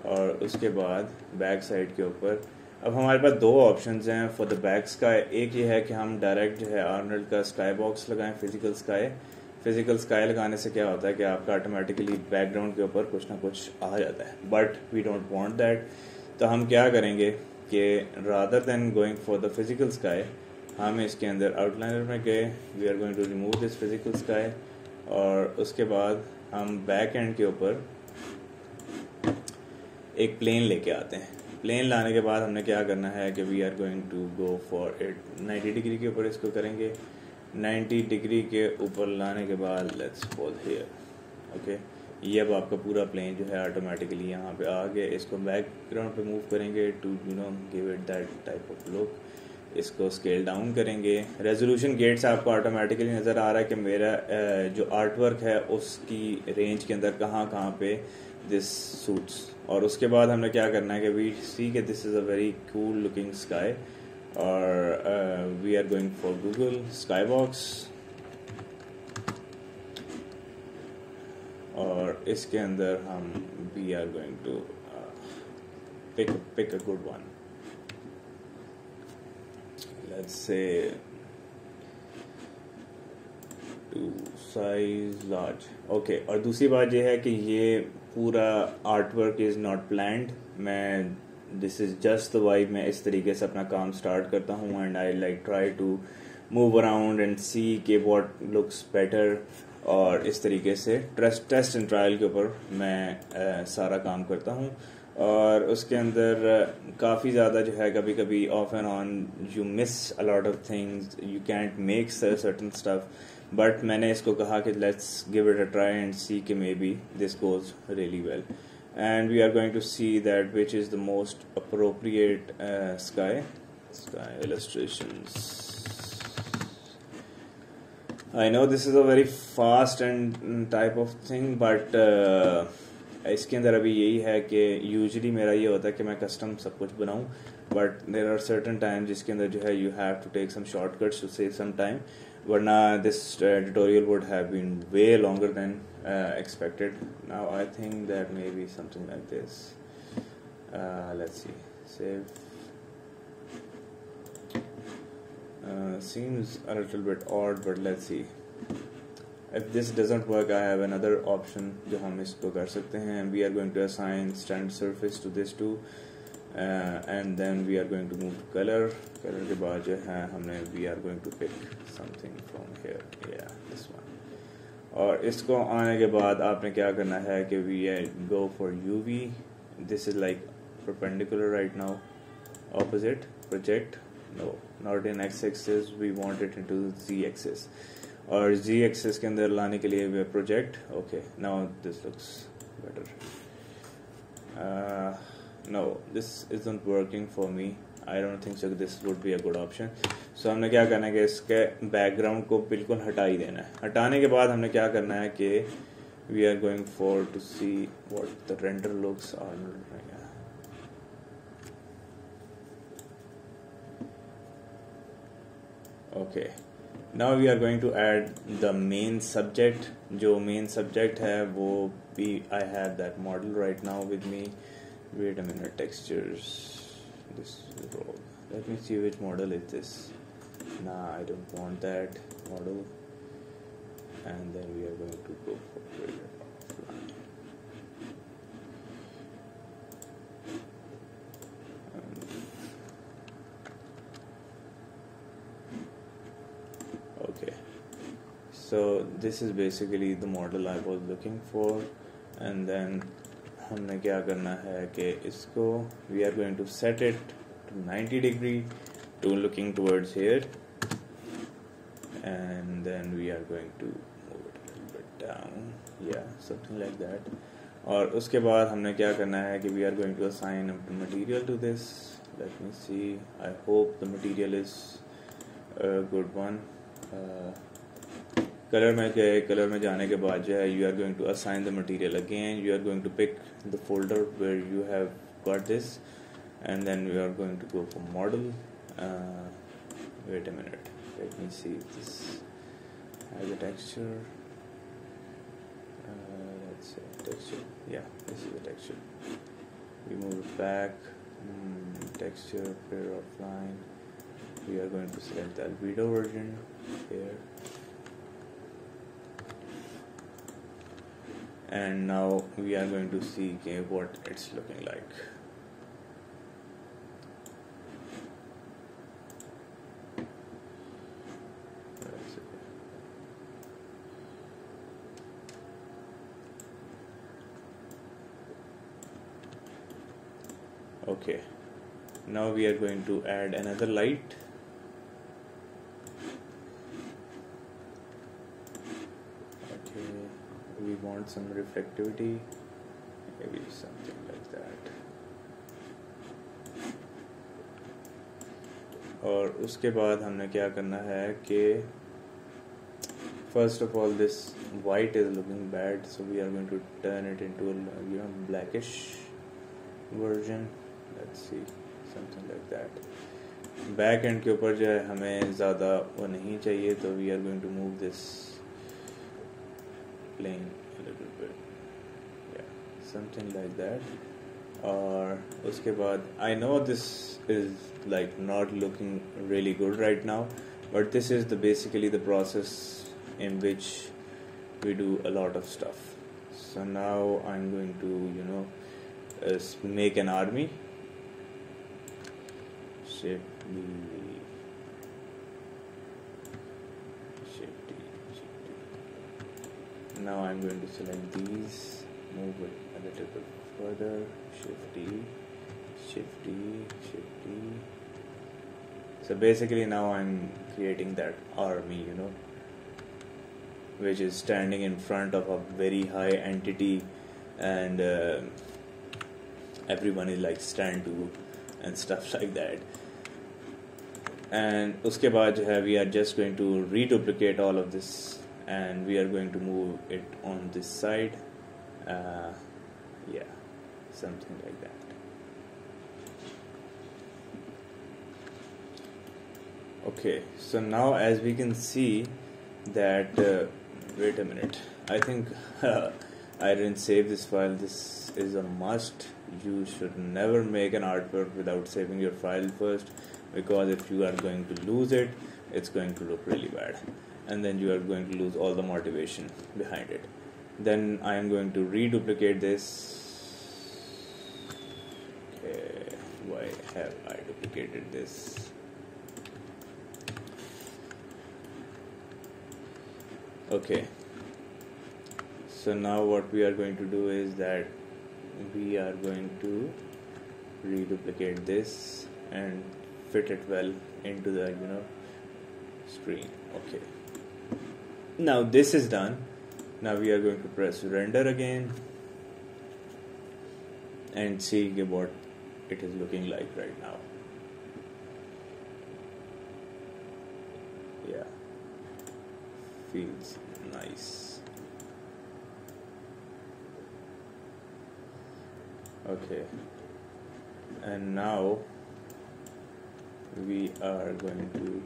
और उसके बाद बैक साइड के ऊपर अब हमारे पास दो ऑप्शंस हैं फॉर द बैक स्काई। एक ये है कि हम डायरेक्ट जो है आर्नल्ड का स्काई बॉक्स लगाएं, फिजिकल स्काई लगाने से क्या होता है कि आपका ऑटोमेटिकली बैकग्राउंड के ऊपर कुछ ना कुछ आ जाता है, but we don't want that. तो हम क्या करेंगे कि rather than going for the physical sky, हम इसके अंदर आउटलाइनर में गए, we are going to remove this physical sky, और उसके बाद हम बैक एंड के ऊपर एक प्लेन लेके आते हैं। प्लेन लाने के बाद हमने क्या करना है कि we are going to go for it 90 degree के ऊपर इसको करेंगे। 90 डिग्री के ऊपर लाने के बाद लेट्स सपोज हियर, ओके, ये अब आपका पूरा प्लेन जो है ऑटोमेटिकली यहाँ पे आ गया। इसको बैकग्राउंड पे मूव करेंगे to give it that type of look. इसको स्केल डाउन करेंगे। रेजोल्यूशन गेट से आपको ऑटोमेटिकली नज़र आ रहा है कि मेरा जो आर्ट वर्क है उसकी रेंज के अंदर कहाँ पे दिस सूट्स। और उसके बाद हमने क्या करना है कि वी सी कि this is a very cool looking sky, और we are going for Google sky box, और इसके अंदर हम we are going to pick a good one, let's say to size large, okay। और दूसरी बात ये है कि ये पूरा art work is not planned, मैं this is just the vibe, मैं इस तरीके से अपना काम स्टार्ट करता हूँ and I like try to move around and see के व्हाट लुक्स बेटर, और इस तरीके से टेस्ट एंड ट्रायल के ऊपर मैं सारा काम करता हूँ। और उसके अंदर काफ़ी ज़्यादा जो है कभी कभी off and on you miss a lot of things, you can't make certain stuff, but मैंने इसको कहा कि let's give it a try and see कि maybe this goes really well, and we are going to see that which is the most appropriate sky illustrations. I know this is a very fast and type of thing, but इसके अंदर अभी यही है कि usually मेरा ये होता है कि मैं कस्टम सब कुछ बनाऊं, but there are certain time जिसके अंदर जो है you have to take some shortcuts to save some time, वरना this tutorial would have been way longer than expected. Now I think that maybe something like this. Let's see. Save. Seems a little bit odd, but let's see. If this doesn't work, I have another option जो हम इसको कर सकते हैं. We are going to assign standard surface to this too, and then we are going to move to color. Color के बाद जो है हमने we are going to pick something from here. Yeah, this one. और इसको आने के बाद आपने क्या करना है कि we go for UV. This is like perpendicular right now. Opposite, project. No, not in x-axis, we want it into z-axis, और z-axis के अंदर लाने के लिए we project. Okay, now this looks better. No, this isn't working for me. I don't think so this would be a good option. So हमने क्या करना है कि इसके बैकग्राउंड को बिल्कुल हटा ही देना है. हटाने के बाद हमने क्या करना है कि we are going for to see what the render looks are. Okay, now we are going to add the main subject. जो main subject है वो भी I have that model right now with me. Wait a minute, textures. This is wrong. Let me see which model is this. Nah, I don't want that model. And then we are going to go for offline. Okay, so this is basically the model I was looking for, and then हमने क्या करना है कि इसको we are going to set it to 90 degree to looking towards here, and then we are going to move it a little bit down, yeah, something like that. और उसके बाद हमने क्या करना है कि we are going to assign a material to this. Let me see, I hope the material is a good one. Colour में गए, कलर में जाने के बाद जो है you are going to assign the material again, you are going to pick the folder where you have got this, and then we are going to go for model. Wait a minute, let me see this has a texture. Let's say texture, yeah, this is the texture. We move it back, texture, pair offline. We are going to select the albedo version here, and now we are going to see what it's looking like. Okay, now we are going to add another light. We want some reflectivity, maybe something like that. और उसके बाद हमने क्या करना है कि first of all this white is looking bad, so we are going to turn it into a blackish version. Let's see, something like that. Back end के ऊपर जो है हमें ज़्यादा वो नहीं चाहिए, तो we are going to move this plane a little bit, yeah, something like that. और उसके बाद I know this is like not looking really good right now, but this is the basically the process in which we do a lot of stuff. So now I'm going to make an army. Shift D, Shift D. Now I'm going to select these, move it a little bit further, shifty. So basically now I'm creating that army, which is standing in front of a very high entity, and everyone is like stand to and stuff like that. And uske baad jo hai, we are just going to reduplicate all of this, and we are going to move it on this side. Yeah, something like that. Okay, so now as we can see that wait a minute, I think I didn't save this file. This is a must. You should never make an artwork without saving your file first, because if you are going to lose it, it's going to look really bad, and then you are going to lose all the motivation behind it. Then I am going to reduplicate this. Okay, why have I duplicated this? Okay, so now what we are going to do is that we are going to reduplicate this and fit it well into the screen. Okay, now this is done. Now we are going to press render again and see what it is looking like right now. Yeah, feels nice. Okay, and now we are going to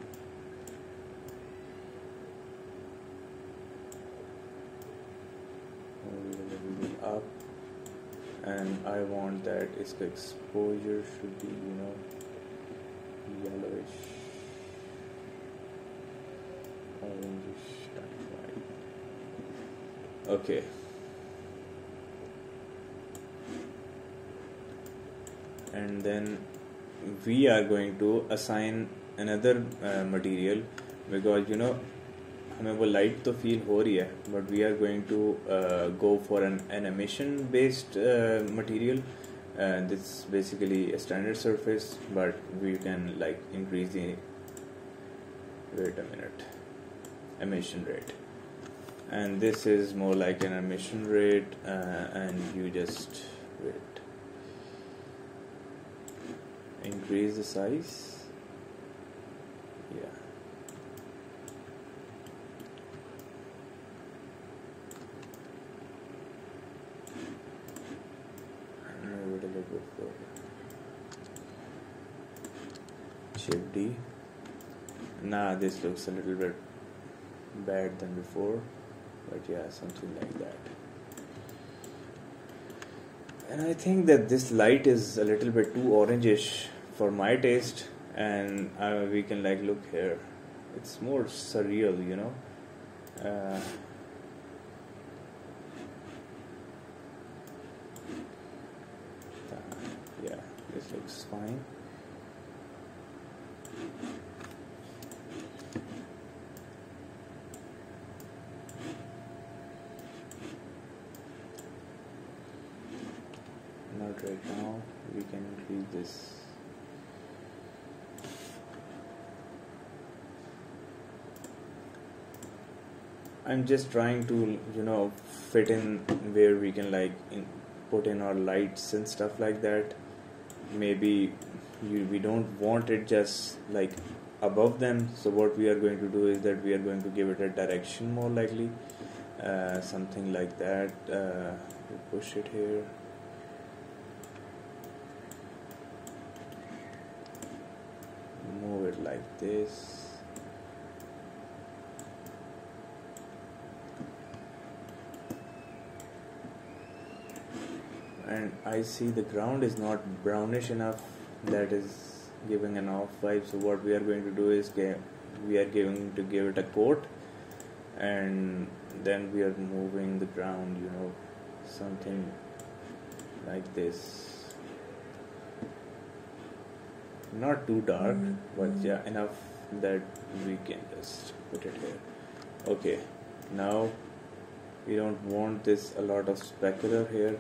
move it a little bit up, and I want that its exposure should be yellowish, orangish type white. Okay, and then we are going to assign another material, because हमें वो light तो feel हो रही है, but we are going to go for an animation based material. This is basically a standard surface, but we can like increase the emission rate, and this is more like an emission rate, and you just wait, increase the size. Yeah, move it a little bit further. Shift D. Nah, this looks a little bit bad than before, but yeah, something like that. And I think that this light is a little bit too orangish for my taste, and we can like look here, it's more surreal, yeah, this looks fine. Not right now, we can increase this. I'm just trying to fit in where we can like put in our lights and stuff like that. Maybe we don't want it just like above them, so what we are going to do is that we are going to give it a direction, more likely something like that. We push it here. Move it like this. And I see the ground is not brownish enough, that is giving an off vibe. So what we are going to do is we are going to give it a coat, and then we are moving the ground, something like this. Not too dark, but yeah, enough that we can just put it here. Okay, now we don't want this a lot of specular here,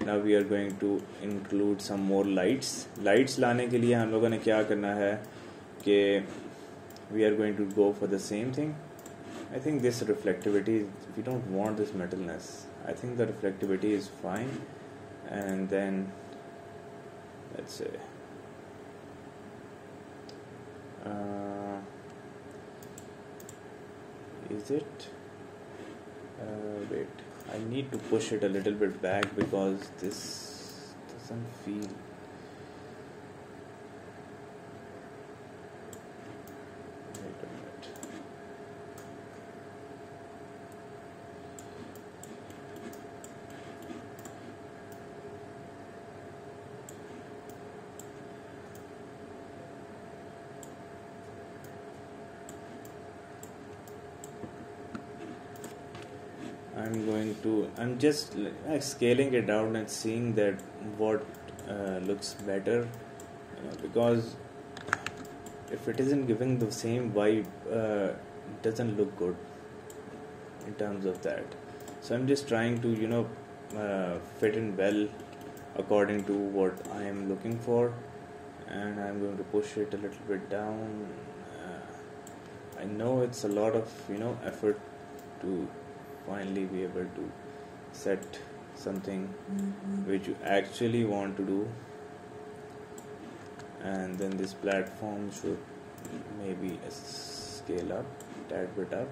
now we are going to include some more lights लाने के लिए हम लोगों ने क्या करना है कि we are going to go for the same thing. I think this reflectivity, we don't want this metalness. I think the reflectivity is fine. And then let's say is it wait, I need to push it a little bit back because this doesn't feel. Wait a minute. I'm just scaling it down and seeing that what looks better, because if it isn't giving the same vibe, it doesn't look good in terms of that. So I'm just trying to fit in well according to what I am looking for, and I'm going to push it a little bit down. I know it's a lot of effort to finally be able to set something which you actually want to do, and then this platform should maybe scale up, tad bit up,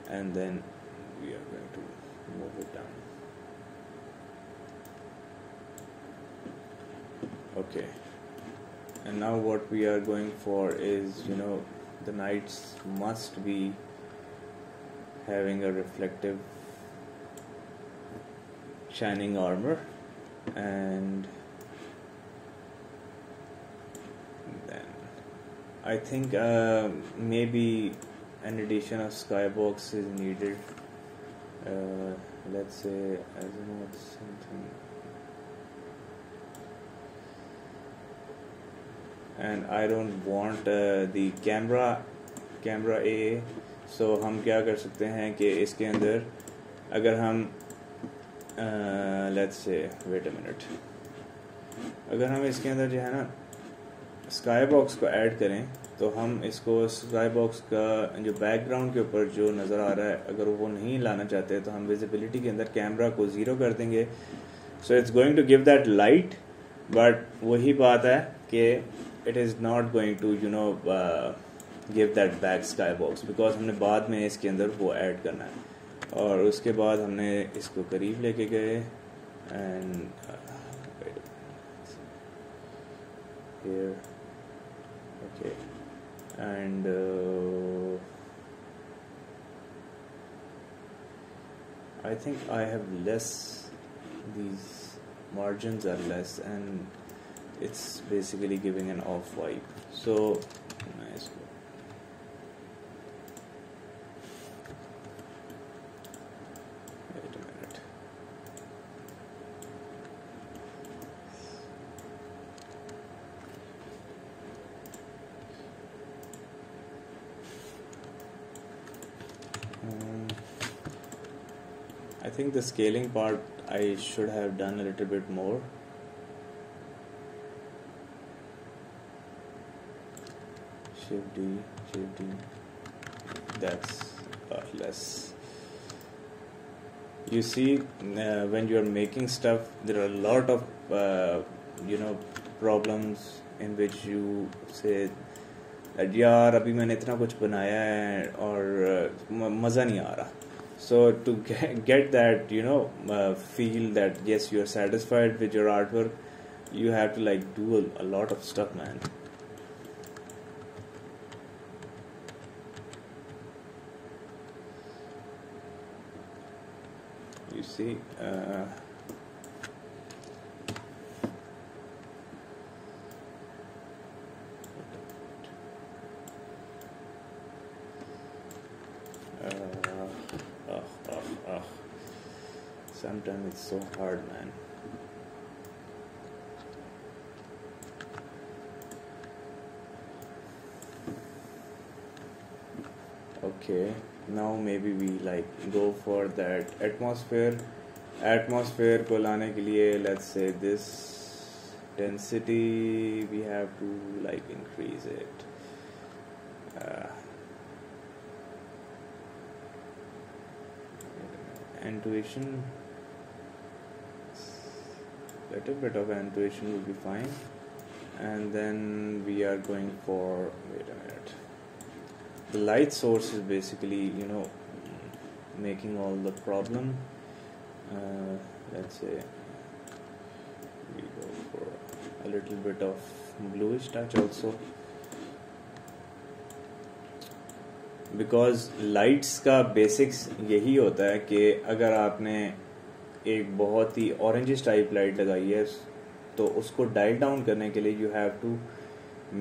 and then we are going to move it down. Okay, and now what we are going for is the knights must be having a reflective shining armor, and then I think maybe an addition of skybox is needed. Let's say something, and I don't want the camera A. So हम क्या कर सकते हैं कि इसके अंदर अगर हम let's say wait a minute, अगर हम इसके अंदर जो है ना स्काई बॉक्स को ऐड करें, तो हम इसको स्काई बॉक्स का जो बैकग्राउंड के ऊपर जो नज़र आ रहा है, अगर वो नहीं लाना चाहते तो हम विजिबिलिटी के अंदर कैमरा को 0 कर देंगे. So it's going to give that light, but वही बात है कि it is not going to give that back sky box, because हमने बाद में इसके अंदर वो ऐड करना है. और उसके बाद हमने इसको करीब लेके गए and here, okay, and I think I have less, these margins are less, and it's basically giving an off vibe. So nice. Wait a minute. I think the scaling part I should have done a little bit more. Shift D, that's less. You see, when you are making stuff, there are a lot of problems in which you say that यार अभी मैंने इतना कुछ बनाया है और मज़ा नहीं आ रहा. So to get that feel that yes, you are satisfied with your artwork, you have to do a lot of stuff, man. You see, sometimes it's so hard, man. Okay, now maybe we go for that atmosphere atmosphere को लाने के लिए let's say this density we have to like increase it. Intuition, little bit of intuition will be fine. And then we are going for, wait a minute, the light source is basically making all the problem. Let's say we go for a little bit of bluish touch also, because lights का basics यही होता है कि अगर आपने एक बहुत ही orangish type light लगाई है तो उसको डाइल डाउन करने के लिए you have to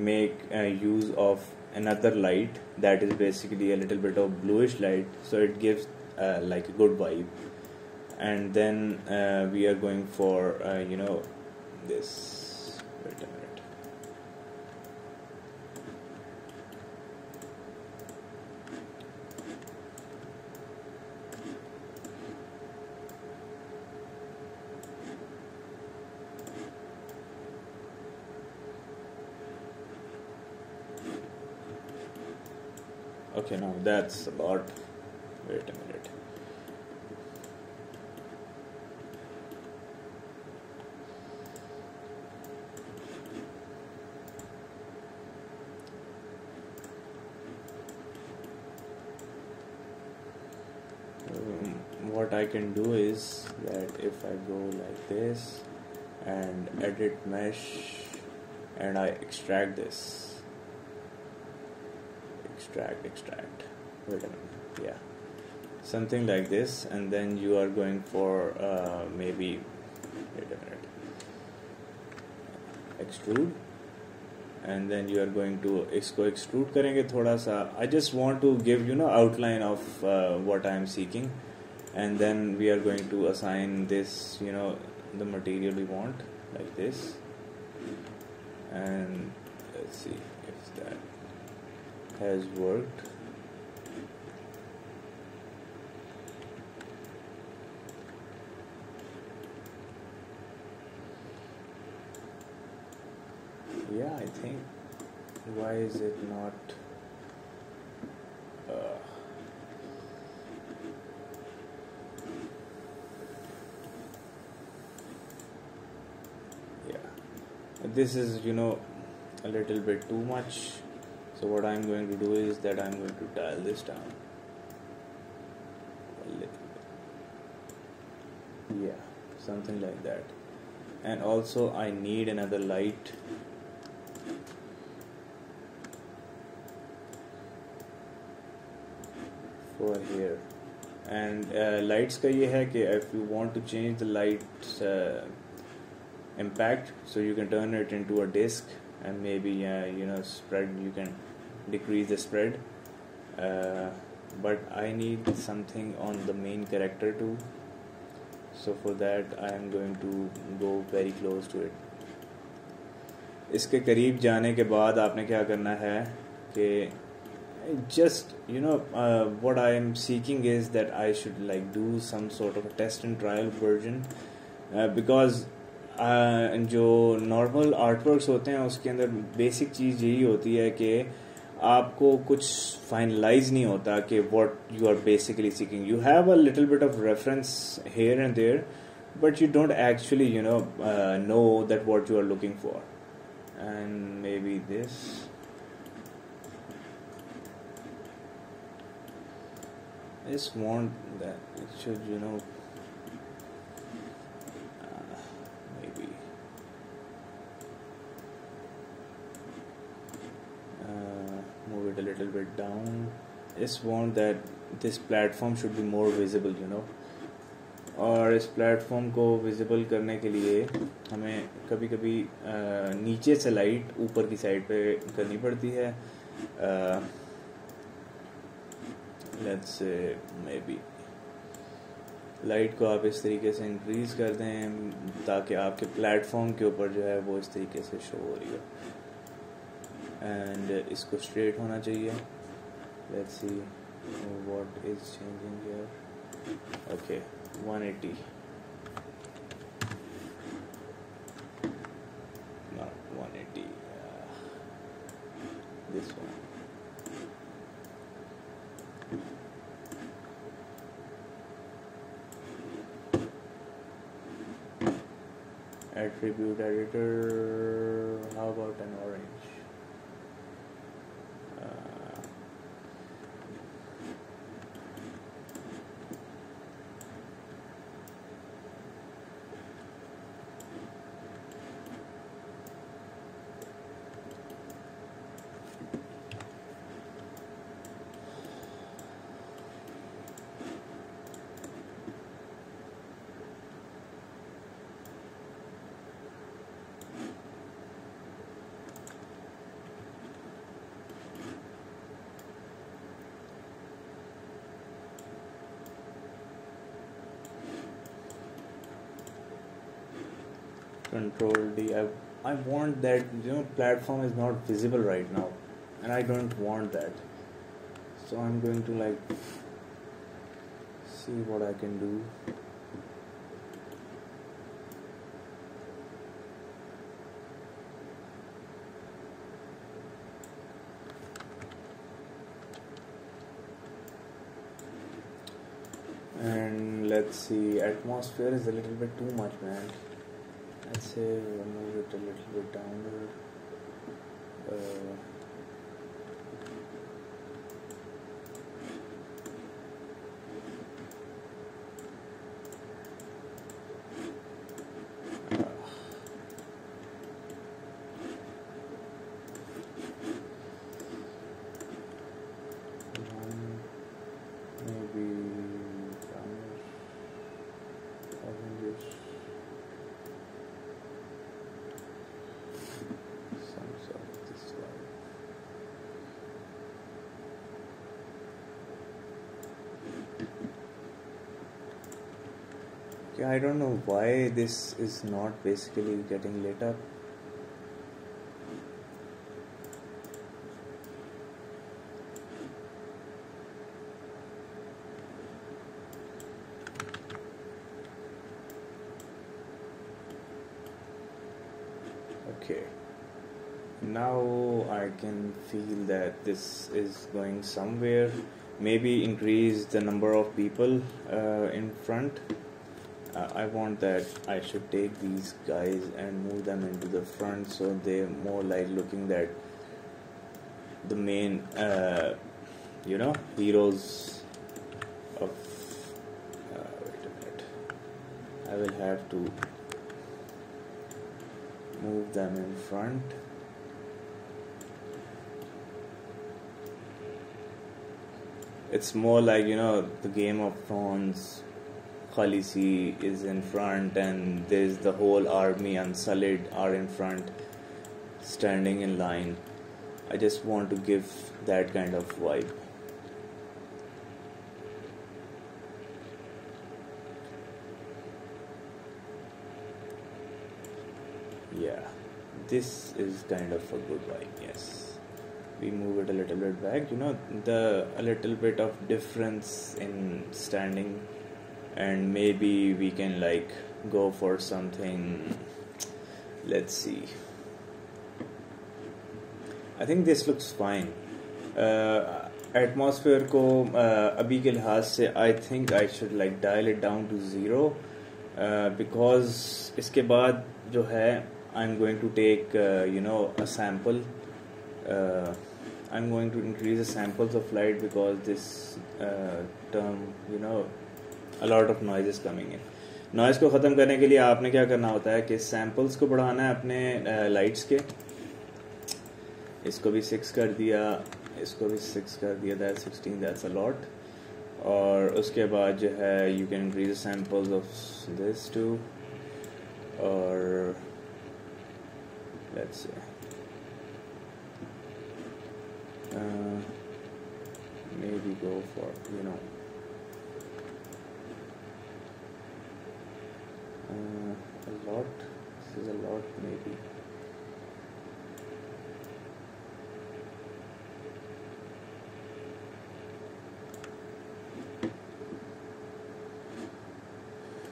make use of another light that is basically a little bit of bluish light, so it gives like a good vibe. And then we are going for this, wait a minute. Okay, now that's a lot. Wait a minute. What I can do is that if I go like this and edit mesh and I extract this, extract, wait a minute, yeah, something like this, and then you are going for maybe, wait a minute, extrude, and then you are going to इसको extrude करेंगे थोड़ा सा. I just want to give outline of what I am seeking, and then we are going to assign this the material we want like this, and let's see if that has worked. Yeah, I think, why is it not yeah, this is a little bit too much. So what I'm going to do is that I'm going to dial this down a little bit. Yeah, something like that. And also I need another light for here. And lights का ये है कि if you want to change the light impact, so you can turn it into a disc and maybe spread, you can decrease the spread, but I need something on the main character too, so for that I am going to go very close to it. इसके करीब जाने के बाद आपने क्या करना है कि just what I am seeking is that I should like do some sort of a test and trial version, because जो नॉर्मल आर्टवर्क्स होते हैं उसके अंदर बेसिक चीज़ यही होती है कि आपको कुछ फाइनलाइज नहीं होता कि what you are basically seeking. You have a little bit of reference here and there, but you don't actually know that what you are looking for. And maybe this, I just want that it should maybe move it a little bit down. I just want that this platform should be more visible, और इस platform को visible करने के लिए हमें कभी कभी नीचे से लाइट ऊपर की साइड पे करनी पड़ती है. लेट्स से मेबी लाइट को आप इस तरीके से इंक्रीज कर दें ताकि आपके प्लेटफॉर्म के ऊपर जो है वो इस तरीके से शो हो रही हो. एंड इसको स्ट्रेट होना चाहिए. Let's see what is changing here. Okay, 180. attribute editor. How about an orange? Control D. I want that, platform is not visible right now, and I don't want that. So I'm going to like see what I can do. And let's see, atmosphere is a little bit too much, man. Let's say move it a little bit downward. Maybe brownish, orangish. Some sort of this line. Okay, I don't know why this is not basically getting lit up. Okay, now I can feel that this is going somewhere. Maybe increase the number of people in front. I want that I should take these guys and move them into the front, so they're more like looking that the main heroes of wait a minute, I will have to move them in front. It's more like, the Game of Thrones. Khaleesi is in front, and there's the whole army Unsullied are in front, standing in line. I just want to give that kind of vibe. Yeah, this is kind of a good vibe. Yes, we move it a little bit back. A little bit of difference in standing, and maybe we can like go for something. Let's see. I think this looks fine. Atmosphere को अभी के लिहाज से I think I should like dial it down to 0 because इसके बाद जो है I'm going to take a sample. I'm going to increase the samples of light because this term a lot of noise is coming in. Noise को ख़त्म करने के लिए आपने क्या करना होता है कि samples को बढ़ाना है अपने lights के. इसको भी 6 कर दिया, इसको भी 6 कर दिया, that's 16, that's a lot. और उसके बाद जो है you can increase the samples of this too. और let's say maybe go for a lot. This is a lot maybe.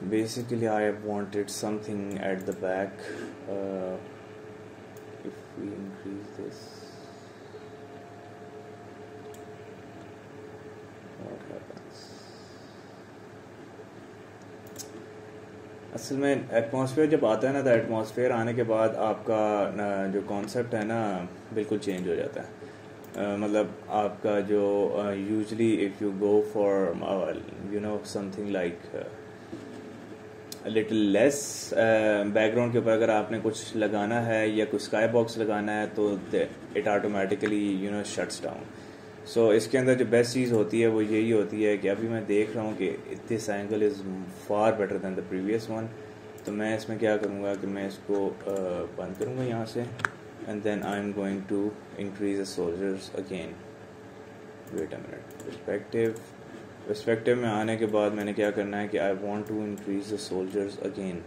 Basically I wanted something at the back. If we increase this, what happens? असल में atmosphere जब आता है ना, तो atmosphere आने के बाद आपका जो कॉन्सेप्ट है ना बिल्कुल चेंज हो जाता है। मतलब आपका जो usually if you go for something like little less background के ऊपर अगर आपने कुछ लगाना है या कुछ स्काई बॉक्स लगाना है तो इट ऑटोमेटिकली शट्स डाउन। सो इसके अंदर जो बेस्ट चीज़ होती है वो यही होती है कि अभी मैं देख रहा हूँ कि this angle is far better than the previous one. तो मैं इसमें क्या करूँगा कि मैं इसको बंद करूँगा यहाँ से, and then I am going to increase the soldiers again. Wait a minute, perspective में आने के बाद मैंने क्या करना है कि I want to increase the soldiers again,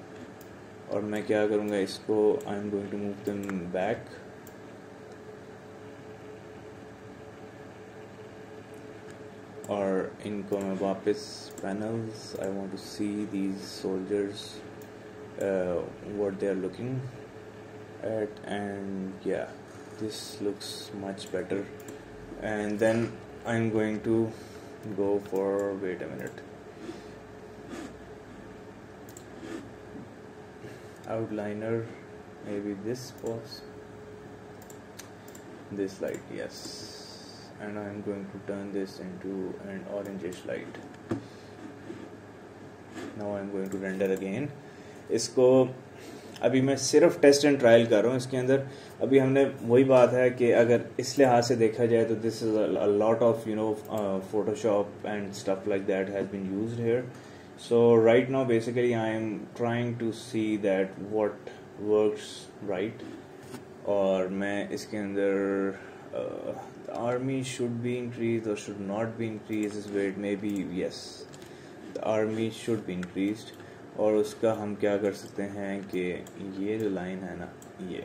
और मैं क्या करूँगा इसको I am going to move them back, और इनको मैं वापस panels, I want to see these soldiers what they are looking at, and या this looks much better, and then I am going to go for, wait a minute, outliner, maybe this was this light, yes, and I am going to turn this into an orangish light. Now I am going to render again. इसको अभी मैं सिर्फ test and trial कर रहा हूँ इसके अंदर। अभी हमने वही बात है कि अगर इस लिहाज से देखा जाए तो this is a lot of Photoshop and stuff like that has been used here. So right now basically I am trying to see that what works right, और मैं इसके अंदर आर्मी शुड बी इंक्रीज और should not be increase is wait, maybe yes the army should be increased. और उसका हम क्या कर सकते हैं कि ये जो लाइन है ना, ये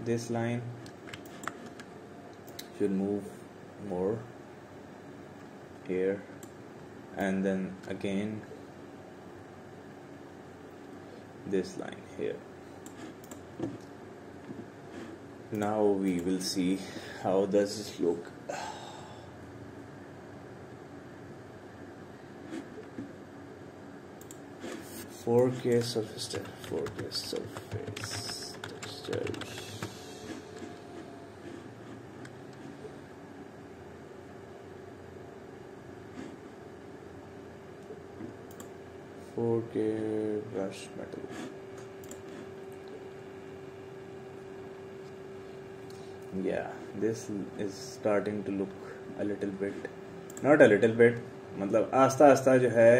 this line should move more here, and then again this line here. Now we will see how does this look. 4K surface textures. Brush metal. Yeah, this is starting to look a little bit, not a little bit, मतलब आस्ता आस्ता जो है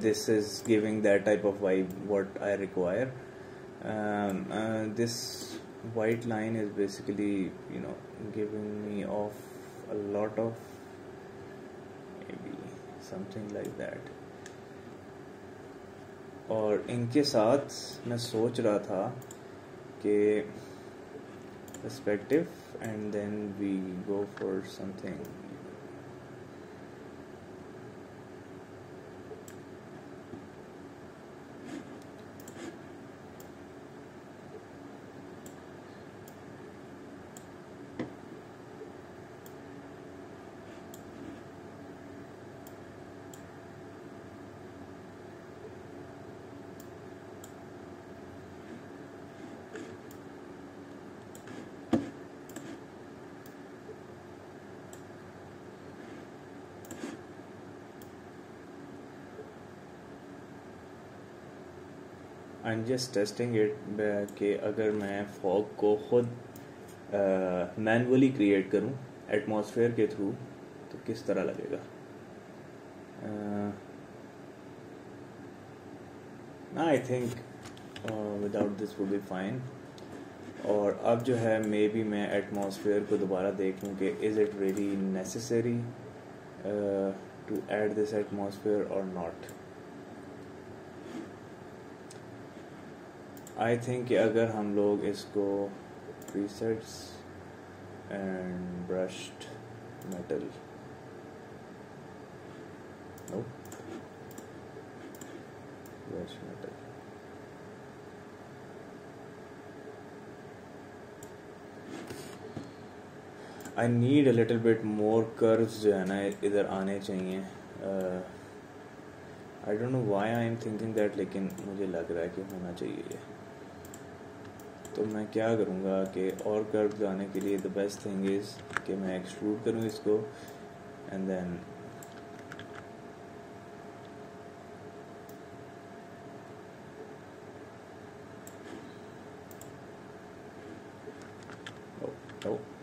this is giving that type of vibe what I require. This white line is basically giving me off a lot of maybe something like that. और इनके साथ मैं सोच रहा था कि perspective and then we go for something. I'm just testing it कि अगर मैं फॉग को खुद मैनुअली क्रिएट करूं एटमॉस्फेयर के थ्रू तो किस तरह लगेगा। I think without this would be fine. और अब जो है मे बी मैं एटमॉस्फेयर को दोबारा देख लूँ कि is it really necessary to add this atmosphere और नॉट। आई थिंक कि अगर हम लोग इसको presets and brushed metal, brush metal, I need a little bit more curves जो है ना इधर आने चाहिए। I don't know why I am thinking that, लेकिन मुझे लग रहा है कि होना चाहिए ये. तो मैं क्या करूँगा कि और कर्व लाने के लिए द बेस्ट थिंग इज़ कि मैं एक्सट्रूड करूँ इसको एंड देन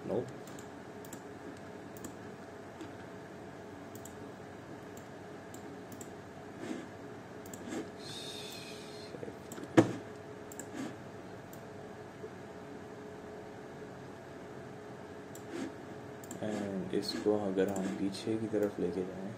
no. एंड इसको अगर हम पीछे की तरफ लेके जाएं,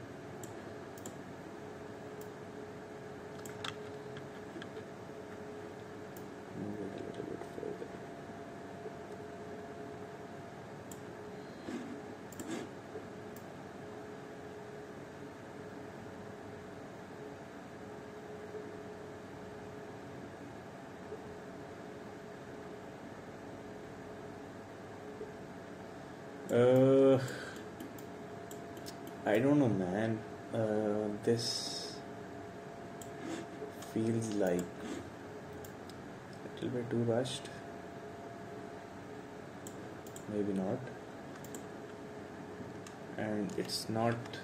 I don't know, man. This feels like a little bit too rushed. Maybe not. And it's not.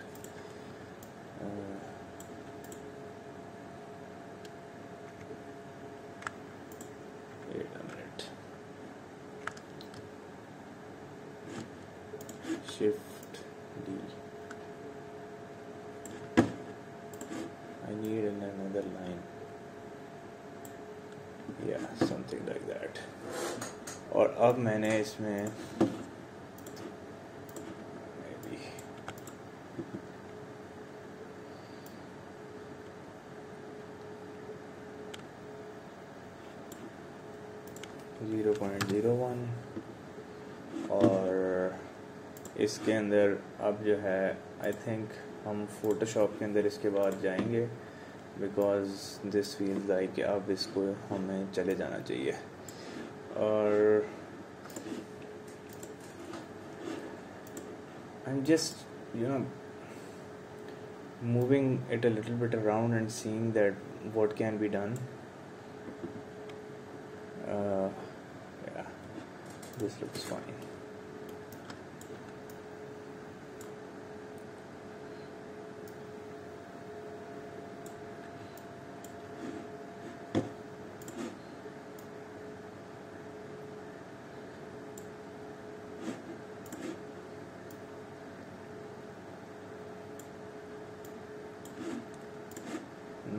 Wait a minute. Shift D. I need another line. Yeah, something like that. और अब मैंने इसमें maybe 0.01 और इसके अंदर अब जो है आई थिंक हम फोटोशॉप के अंदर इसके बाद जाएंगे बिकॉज दिस फील्स लाइक अब इसको हमें चले जाना चाहिए. और आई am just moving it a little bit around and seeing that what can be done. Yeah, this looks fine.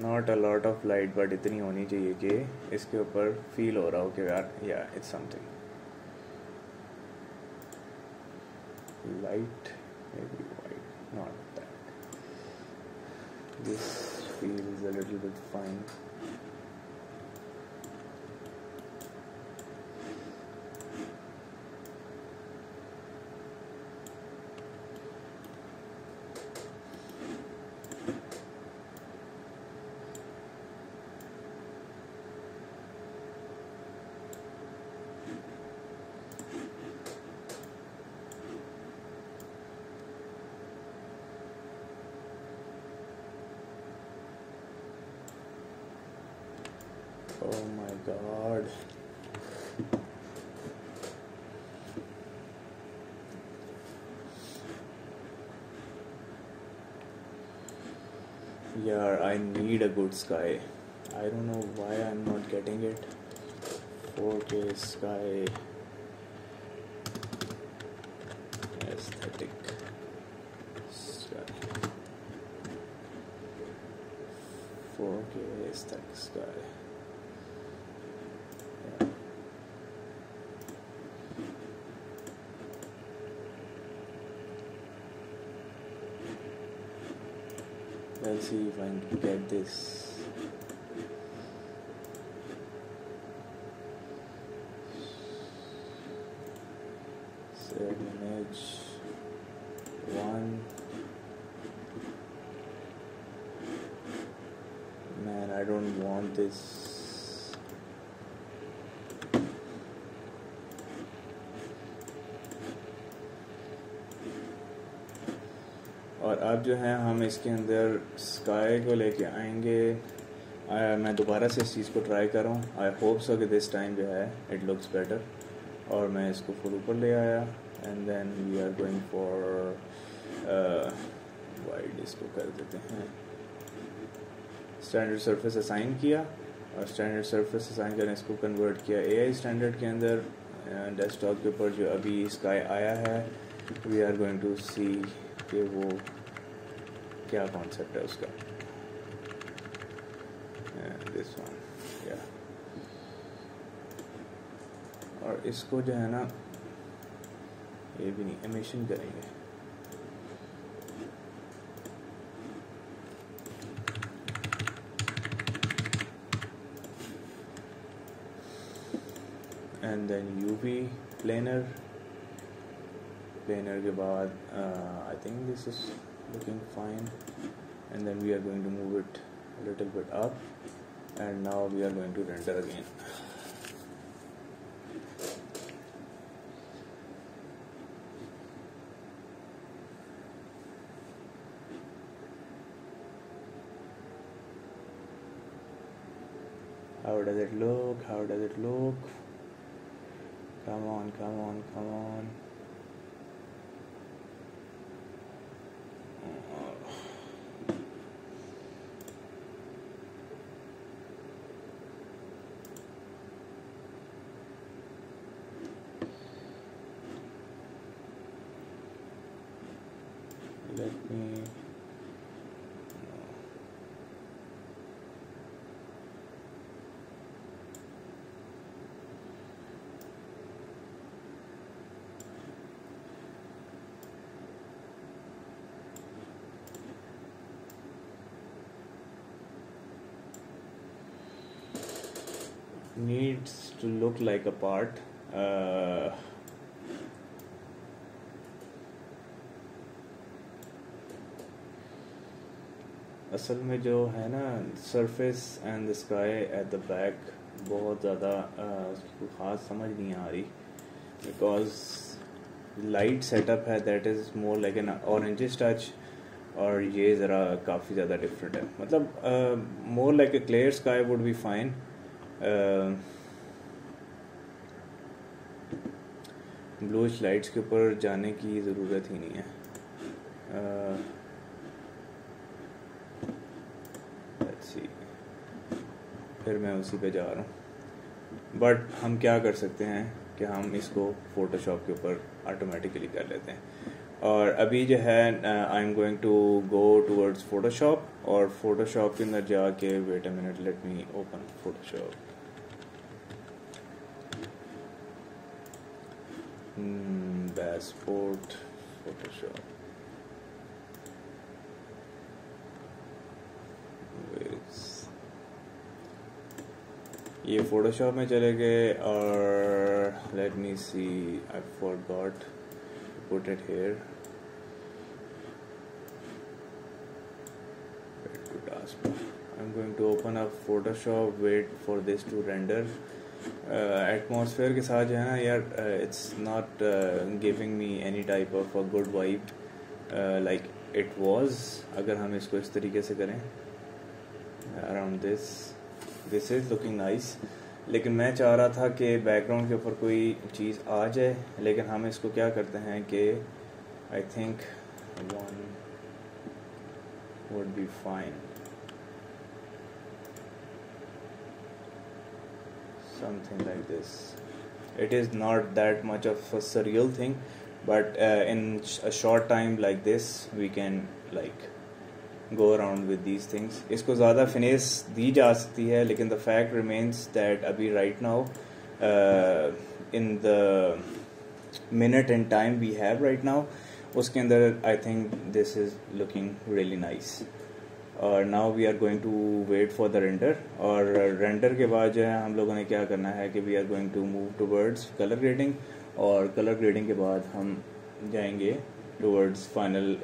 Not a lot of light but इतनी होनी चाहिए कि इसके ऊपर फील हो रहा हो कि यार या it's something. Light may be white, not that. This feels a little bit fine. Oh my god. Yeah, I need a good sky. I don't know why I'm not getting it. 4K sky aesthetic sky. 4K aesthetic sky. Let's see if I can get this. Save image 1. Man, I don't want this. और अब जो है हम इसके अंदर sky को लेके आएंगे। मैं दोबारा से इस चीज़ को ट्राई कर रहा हूँ। आई होप सो कि दिस टाइम जो है इट लुक्स बेटर। और मैं इसको फुल ऊपर ले आया and then we are going for wide, इसको कर देते हैं। स्टैंडर्ड सरफेस असाइन किया और स्टैंडर्ड सरफेस असाइन करने इसको कन्वर्ट किया एआई स्टैंडर्ड के अंदर। डेस्कटॉप के ऊपर जो अभी स्काई आया है वी आर गोइंग टू सी कि वो क्या कॉन्सेप्ट है उसका। दिस वन या, और इसको जो है ना ये भी नहीं एमिशन करेंगे। एंड देन यूवी प्लेनर के बाद I think this is looking fine and then we are going to move it little bit up and now we are going to render again. How does it look? How does it look? Come on, come on, come on. Let me needs to look like a part. असल में जो है ना surface and the sky at the back बहुत ज़्यादा उसकी ख़ास समझ नहीं आ रही बिकॉज लाइट सेटअप है that is more like an orangish touch और ये ज़रा काफ़ी ज़्यादा डिफरेंट है। मतलब more like a clear sky would be fine. Bluish lights के ऊपर जाने की ज़रूरत ही नहीं है। लेट्स सी, फिर मैं उसी पे जा रहा हूँ। बट हम क्या कर सकते हैं कि हम इसको फोटोशॉप के ऊपर ऑटोमेटिकली कर लेते हैं। और अभी जो है I am going to go towards Photoshop और फोटोशॉप के अंदर जाके wait a minute, let me open Photoshop. Passport Photoshop, ये फोटोशॉप में चले गए और let me see, I forgot put it here to taskbar. I'm going to open up Photoshop, wait for this to render. Atmosphere के साथ जो है ना यार it's not giving me any type of a good vibe like it was. अगर हम इसको इस तरीके से करें around this is looking nice, लेकिन मैं चाह रहा था कि बैकग्राउंड के ऊपर कोई चीज़ आ जाए, लेकिन हम इसको क्या करते हैं कि I think one would be fine, something like this. It is not that much of a surreal thing, but in a short time like this we can like go around with these things. इसको ज़्यादा finesse दी जा सकती है, लेकिन the fact remains that अभी right now in the minute and time we have right now उसके अंदर I think this is looking really nice. और now we are going to wait for the render, और render के बाद जो है हम लोगों ने क्या करना है कि we are going to move towards colour grading, और कलर ग्रेडिंग के बाद हम जाएंगे towards final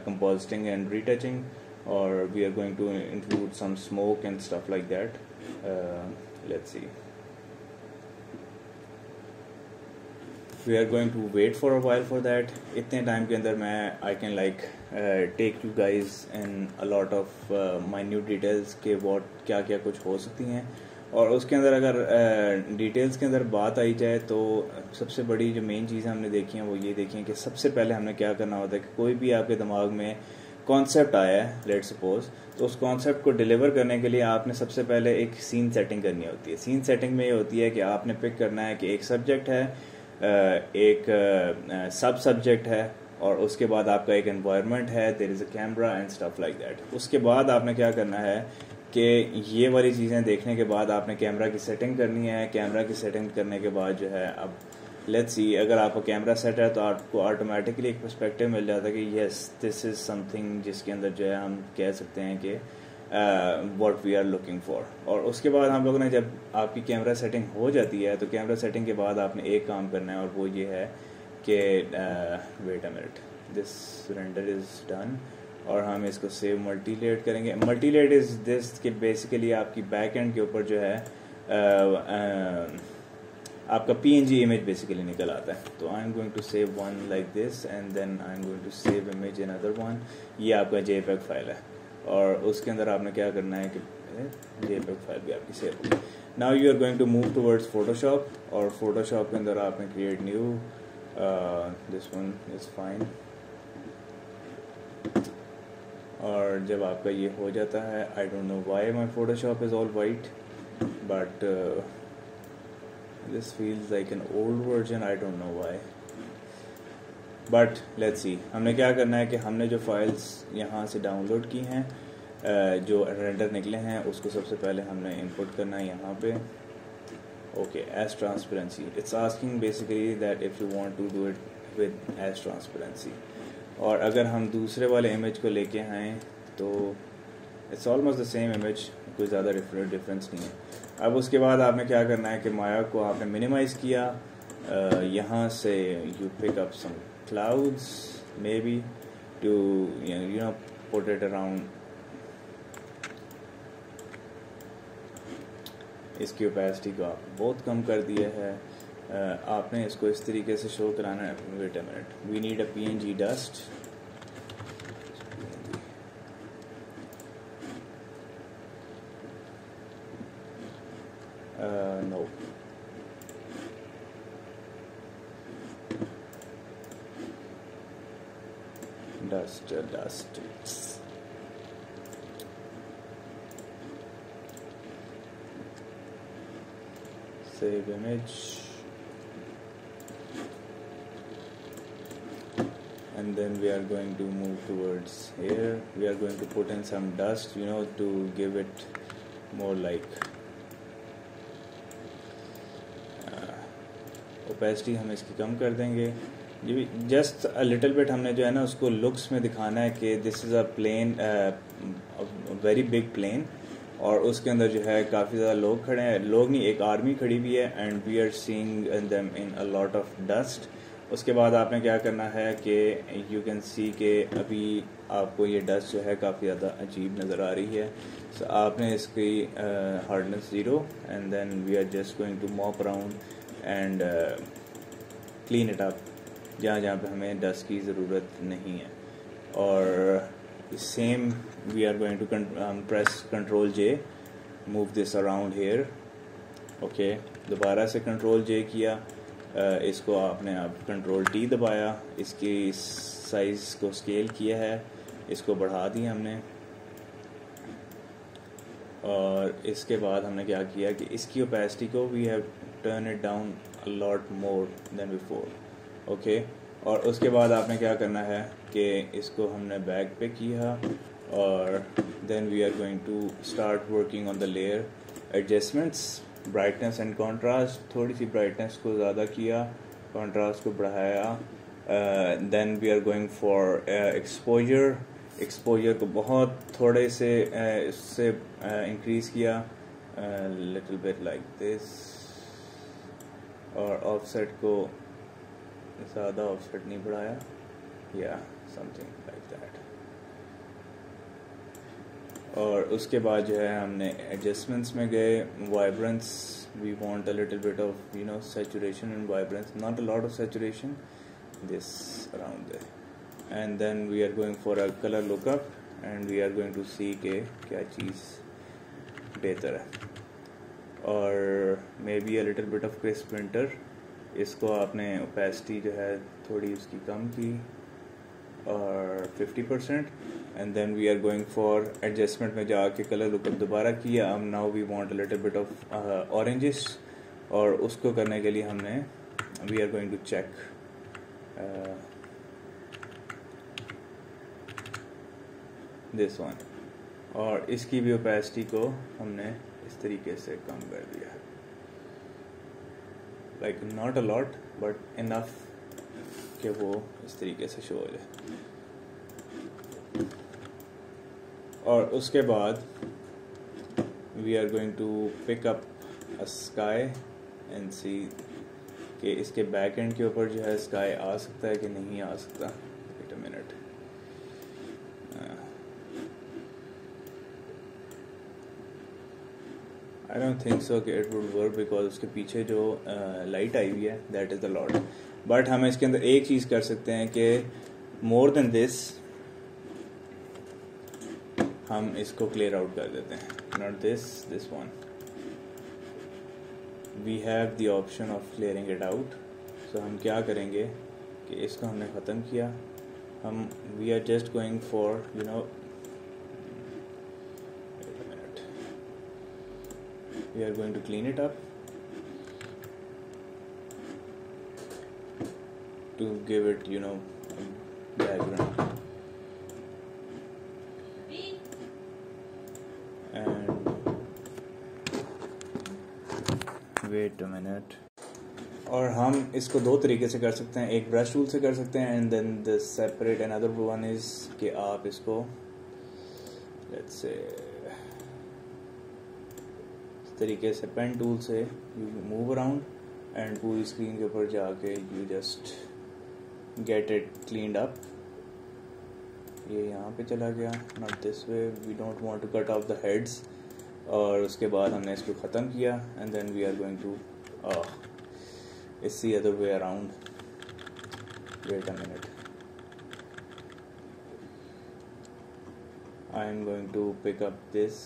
compositing and retouching, और we are going to include some smoke and stuff like that. Let's see, we are going to wait for a while for that. इतने time के अंदर मैं I can like take you guys in a lot of minute details के क्या क्या कुछ हो सकती हैं। और उसके अंदर अगर डिटेल्स के अंदर बात आई जाए तो सबसे बड़ी जो मेन चीज़ें हमने देखी हैं वो ये देखी हैं कि सबसे पहले हमने क्या करना होता है कि कोई भी आपके दिमाग में कॉन्सेप्ट आया है लेट सपोज, तो उस कॉन्सेप्ट को डिलीवर करने के लिए आपने सबसे पहले एक सीन सेटिंग करनी होती है। सीन सेटिंग में ये होती है कि आपने पिक करना है कि एक सब्जेक्ट है, एक सब सब्जेक्ट है, और उसके बाद आपका एक एनवायरनमेंट है, there is a camera and stuff like that. उसके बाद आपने क्या करना है कि ये वाली चीज़ें देखने के बाद आपने कैमरा की सेटिंग करनी है। कैमरा की सेटिंग करने के बाद जो है, अब लेट्स सी, अगर आपका कैमरा सेट है तो आपको ऑटोमेटिकली एक पर्सपेक्टिव मिल जाता है कि यस दिस इज़ समथिंग जिसके अंदर जो है हम कह सकते हैं कि what we are looking for. और उसके बाद हम लोगों ने, जब आपकी कैमरा सेटिंग हो जाती है तो कैमरा सेटिंग के बाद आपने एक काम करना है, और वो ये है कि wait a minute, this render is done, और हम इसको सेव मल्टीलेट करेंगे। मल्टीलेट इज़ दिस कि बेसिकली आपकी बैक एंड के ऊपर जो है आपका PNG इमेज बेसिकली निकल आता है। तो I am going to save one like this and then I am going to save image in other one. ये आपका JPEG फाइल है, और उसके अंदर आपने क्या करना है कि JPEG फाइल भी आपकी सेव होगी। Now you are going to move towards Photoshop, और फोटोशॉप के अंदर आपने create new, this one is fine. और जब आपका ये हो जाता है, I don't know why my Photoshop is all white, but this feels like an old version, I don't know why, but let's see। हमने क्या करना है कि हमने जो फाइल्स यहाँ से डाउनलोड की हैं, जो रेंडर निकले हैं, उसको सबसे पहले हमने इंपुट करना है यहाँ पे। Okay, edge transparency, it's asking basically that if you want to do it with edge transparency. और अगर हम दूसरे वाले इमेज को लेके आएँ तो it's almost the same image, कोई ज़्यादा डिफरेंस नहीं है। अब उसके बाद आपने क्या करना है कि माया को आपने मिनिमाइज़ किया, यहाँ से you pick up some clouds maybe to you know put it around. इसकी ओपेसिटी को आप बहुत कम कर दिया है। आपने इसको इस तरीके से शो कराना है। Wait a minute, we need a PNG dust. No. Dust. Save image. And then we are going to move towards here. We are going to put in some dust, you know, to give it more like opacity हम इसकी कम कर देंगे। Just a little bit हमने जो है ना उसको looks में दिखाना है कि this is a plane, very big plane, और उसके अंदर जो है काफ़ी ज़्यादा लोग खड़े हैं, लोग नहीं, एक आर्मी खड़ी हुई है, and we are seeing them in a lot of dust. उसके बाद आपने क्या करना है कि यू कैन सी कि अभी आपको ये डस्ट जो है काफ़ी ज़्यादा अजीब नज़र आ रही है। सो आपने इसकी hardness 0, and then we are just going to mop around and clean it up जहाँ जहाँ पे हमें डस्ट की ज़रूरत नहीं है। और same we are going to press Ctrl+J, move this around here. Okay, दोबारा से Ctrl+J किया, इसको आपने अब Ctrl+T दबाया, इसकी साइज़ को स्केल किया है, इसको बढ़ा दिया हमने। और इसके बाद हमने क्या किया कि इसकी ओपेसिटी को we have turn it down a lot more than before. Okay, और उसके बाद आपने क्या करना है कि इसको हमने बैक पे किया, और then we are going to start working on the layer adjustments, brightness and contrast. थोड़ी सी ब्राइटनेस को ज़्यादा किया, कॉन्ट्रास्ट को बढ़ाया। Then we are going for exposure को बहुत थोड़े से इससे इंक्रीज़ किया, लिटिल बिट लाइक दिस, और ऑफसेट को ज़्यादा ऑफसेट नहीं बढ़ाया, या समथिंग लाइक दैट। और उसके बाद जो है हमने एडजस्टमेंट्स में गए, vibrance, we want a little bit of saturation and vibrance, not a lot of saturation, this around there. And then we are going for a colour lookup and we are going to see के क्या चीज़ बेहतर है. और maybe a little bit of crisp printer. इसको आपने opacity जो है थोड़ी उसकी कम की और 50%. And then we are going for adjustment में जाके कलर लुकअप दोबारा किया. अब now we want a little bit of oranges, और उसको करने के लिए हमने we are going to check this one, और इसकी भी ओपेसिटी को हमने इस तरीके से कम कर दिया. Like not a lot but enough कि वो इस तरीके से शो हो जाए. और उसके बाद we are going to pick up a sky and see कि इसके बैक एंड के ऊपर जो है स्काई आ सकता है कि नहीं आ सकता. Wait a minute. I don't think so कि इट वुड वर्क बिकॉज उसके पीछे जो लाइट आई हुई है that is the lot. But हम इसके अंदर एक चीज़ कर सकते हैं कि मोर देन दिस हम इसको क्लियर आउट कर देते हैं. Not this one. We have the option of clearing it out. So हम क्या करेंगे कि इसको हमने ख़त्म किया. हम we are just going for you know we are going to clean it up to give it a background. And wait a minute. और हम इसको दो तरीके से कर सकते हैं. एक ब्रश टूल से कर सकते हैं and then the separate another one is कि आप इसको लेट्स से तरीके से पेन टूल से यू मूव अराउंड एंड पूरी स्क्रीन के ऊपर जाके you just get it cleaned up. ये यहाँ पे चला गया. Not this way. We don't want to cut off the heads. और उसके बाद हमने इसको ख़त्म किया and then we are going to it's the other way around. Wait a minute. I am going to pick up this.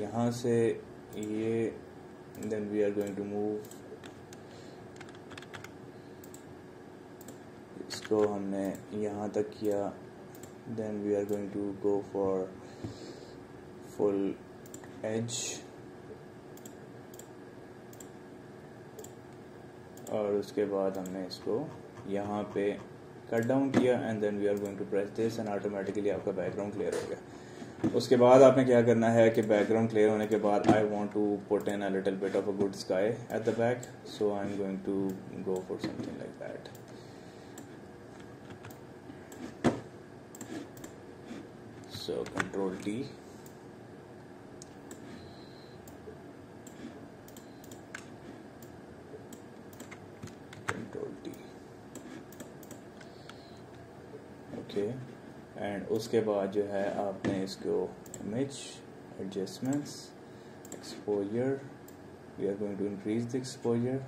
यहाँ से ये then we are going to move. इसको हमने यहाँ तक किया. then we are going to go for full edge. और उसके बाद हमने इसको यहाँ पे कट डाउन किया and then we are going to press this and automatically आपका बैकग्राउंड क्लियर हो गया. उसके बाद आपने क्या करना है कि बैकग्राउंड क्लियर होने के बाद I want to put in a little bit of a good sky at the back. So I am going to go for something like that. So control T. Control T. Okay. And उसके बाद जो है आपने इसको image adjustments exposure we are going to increase the exposure.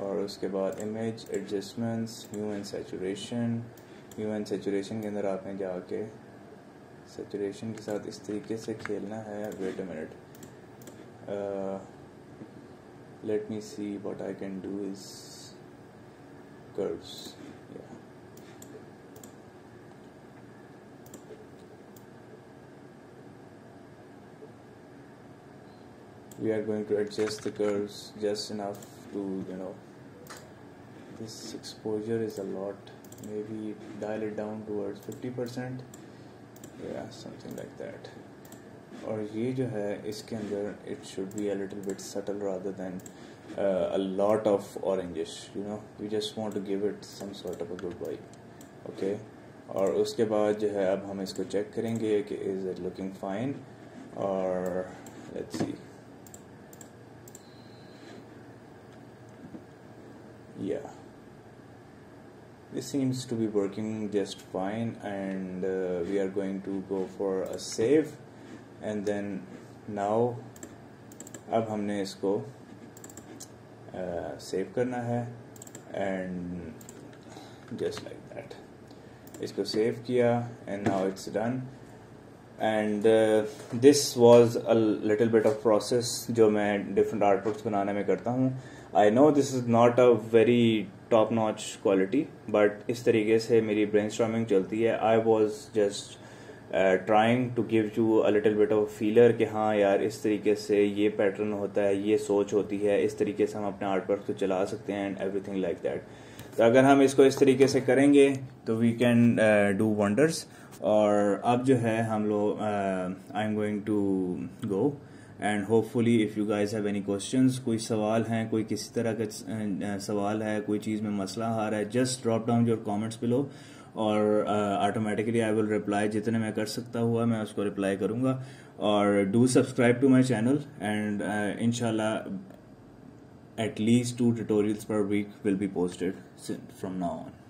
और उसके बाद image adjustments hue and saturation. Hue and saturation के अंदर आपने जाके सैचुरेशन के साथ इस तरीके से खेलना है. Wait a minute. Let me see what I can do is curves. We are going to adjust the curves just enough to this exposure is a lot. Maybe dial it down towards 50%. Yeah, something like that. और ये जो है इसके अंदर it should be a little bit subtle rather than a lot of oranges. We just want to give it some sort of a good vibe. Okay. और उसके बाद जो है अब हम इसको चेक करेंगे कि is it looking fine. और let's see. Yeah, this seems to be working just fine and we are going to go for a save and then now अब हमने इसको सेव करना है and just like that. इसको save किया and now it's done. And this was a little bit of process जो मैं different artworks बनाने में करता हूँ. I know this is not a very top notch quality, but इस तरीके से मेरी ब्रेनस्टॉर्मिंग चलती है. I was just trying to give you a little bit of feeler कि हाँ यार इस तरीके से ये पैटर्न होता है, ये सोच होती है, इस तरीके से हम अपने आर्टवर्क को चला सकते हैं एंड एवरीथिंग लाइक दैट. तो अगर हम इसको इस तरीके से करेंगे तो वी कैन डू वंडर्स. और अब जो है हम लोग I am going to go and hopefully if you guys have any questions, कोई सवाल हैं, कोई किसी तरह का सवाल है, कोई चीज़ में मसला आ रहा है, just drop down your comments below और ऑटोमेटिकली आई विल रिप्लाई. जितने मैं कर सकता हुआ मैं उसको रिप्लाई करूँगा. और do subscribe to my channel and इंशाल्लाह at least 2 tutorials per week will be posted from now on.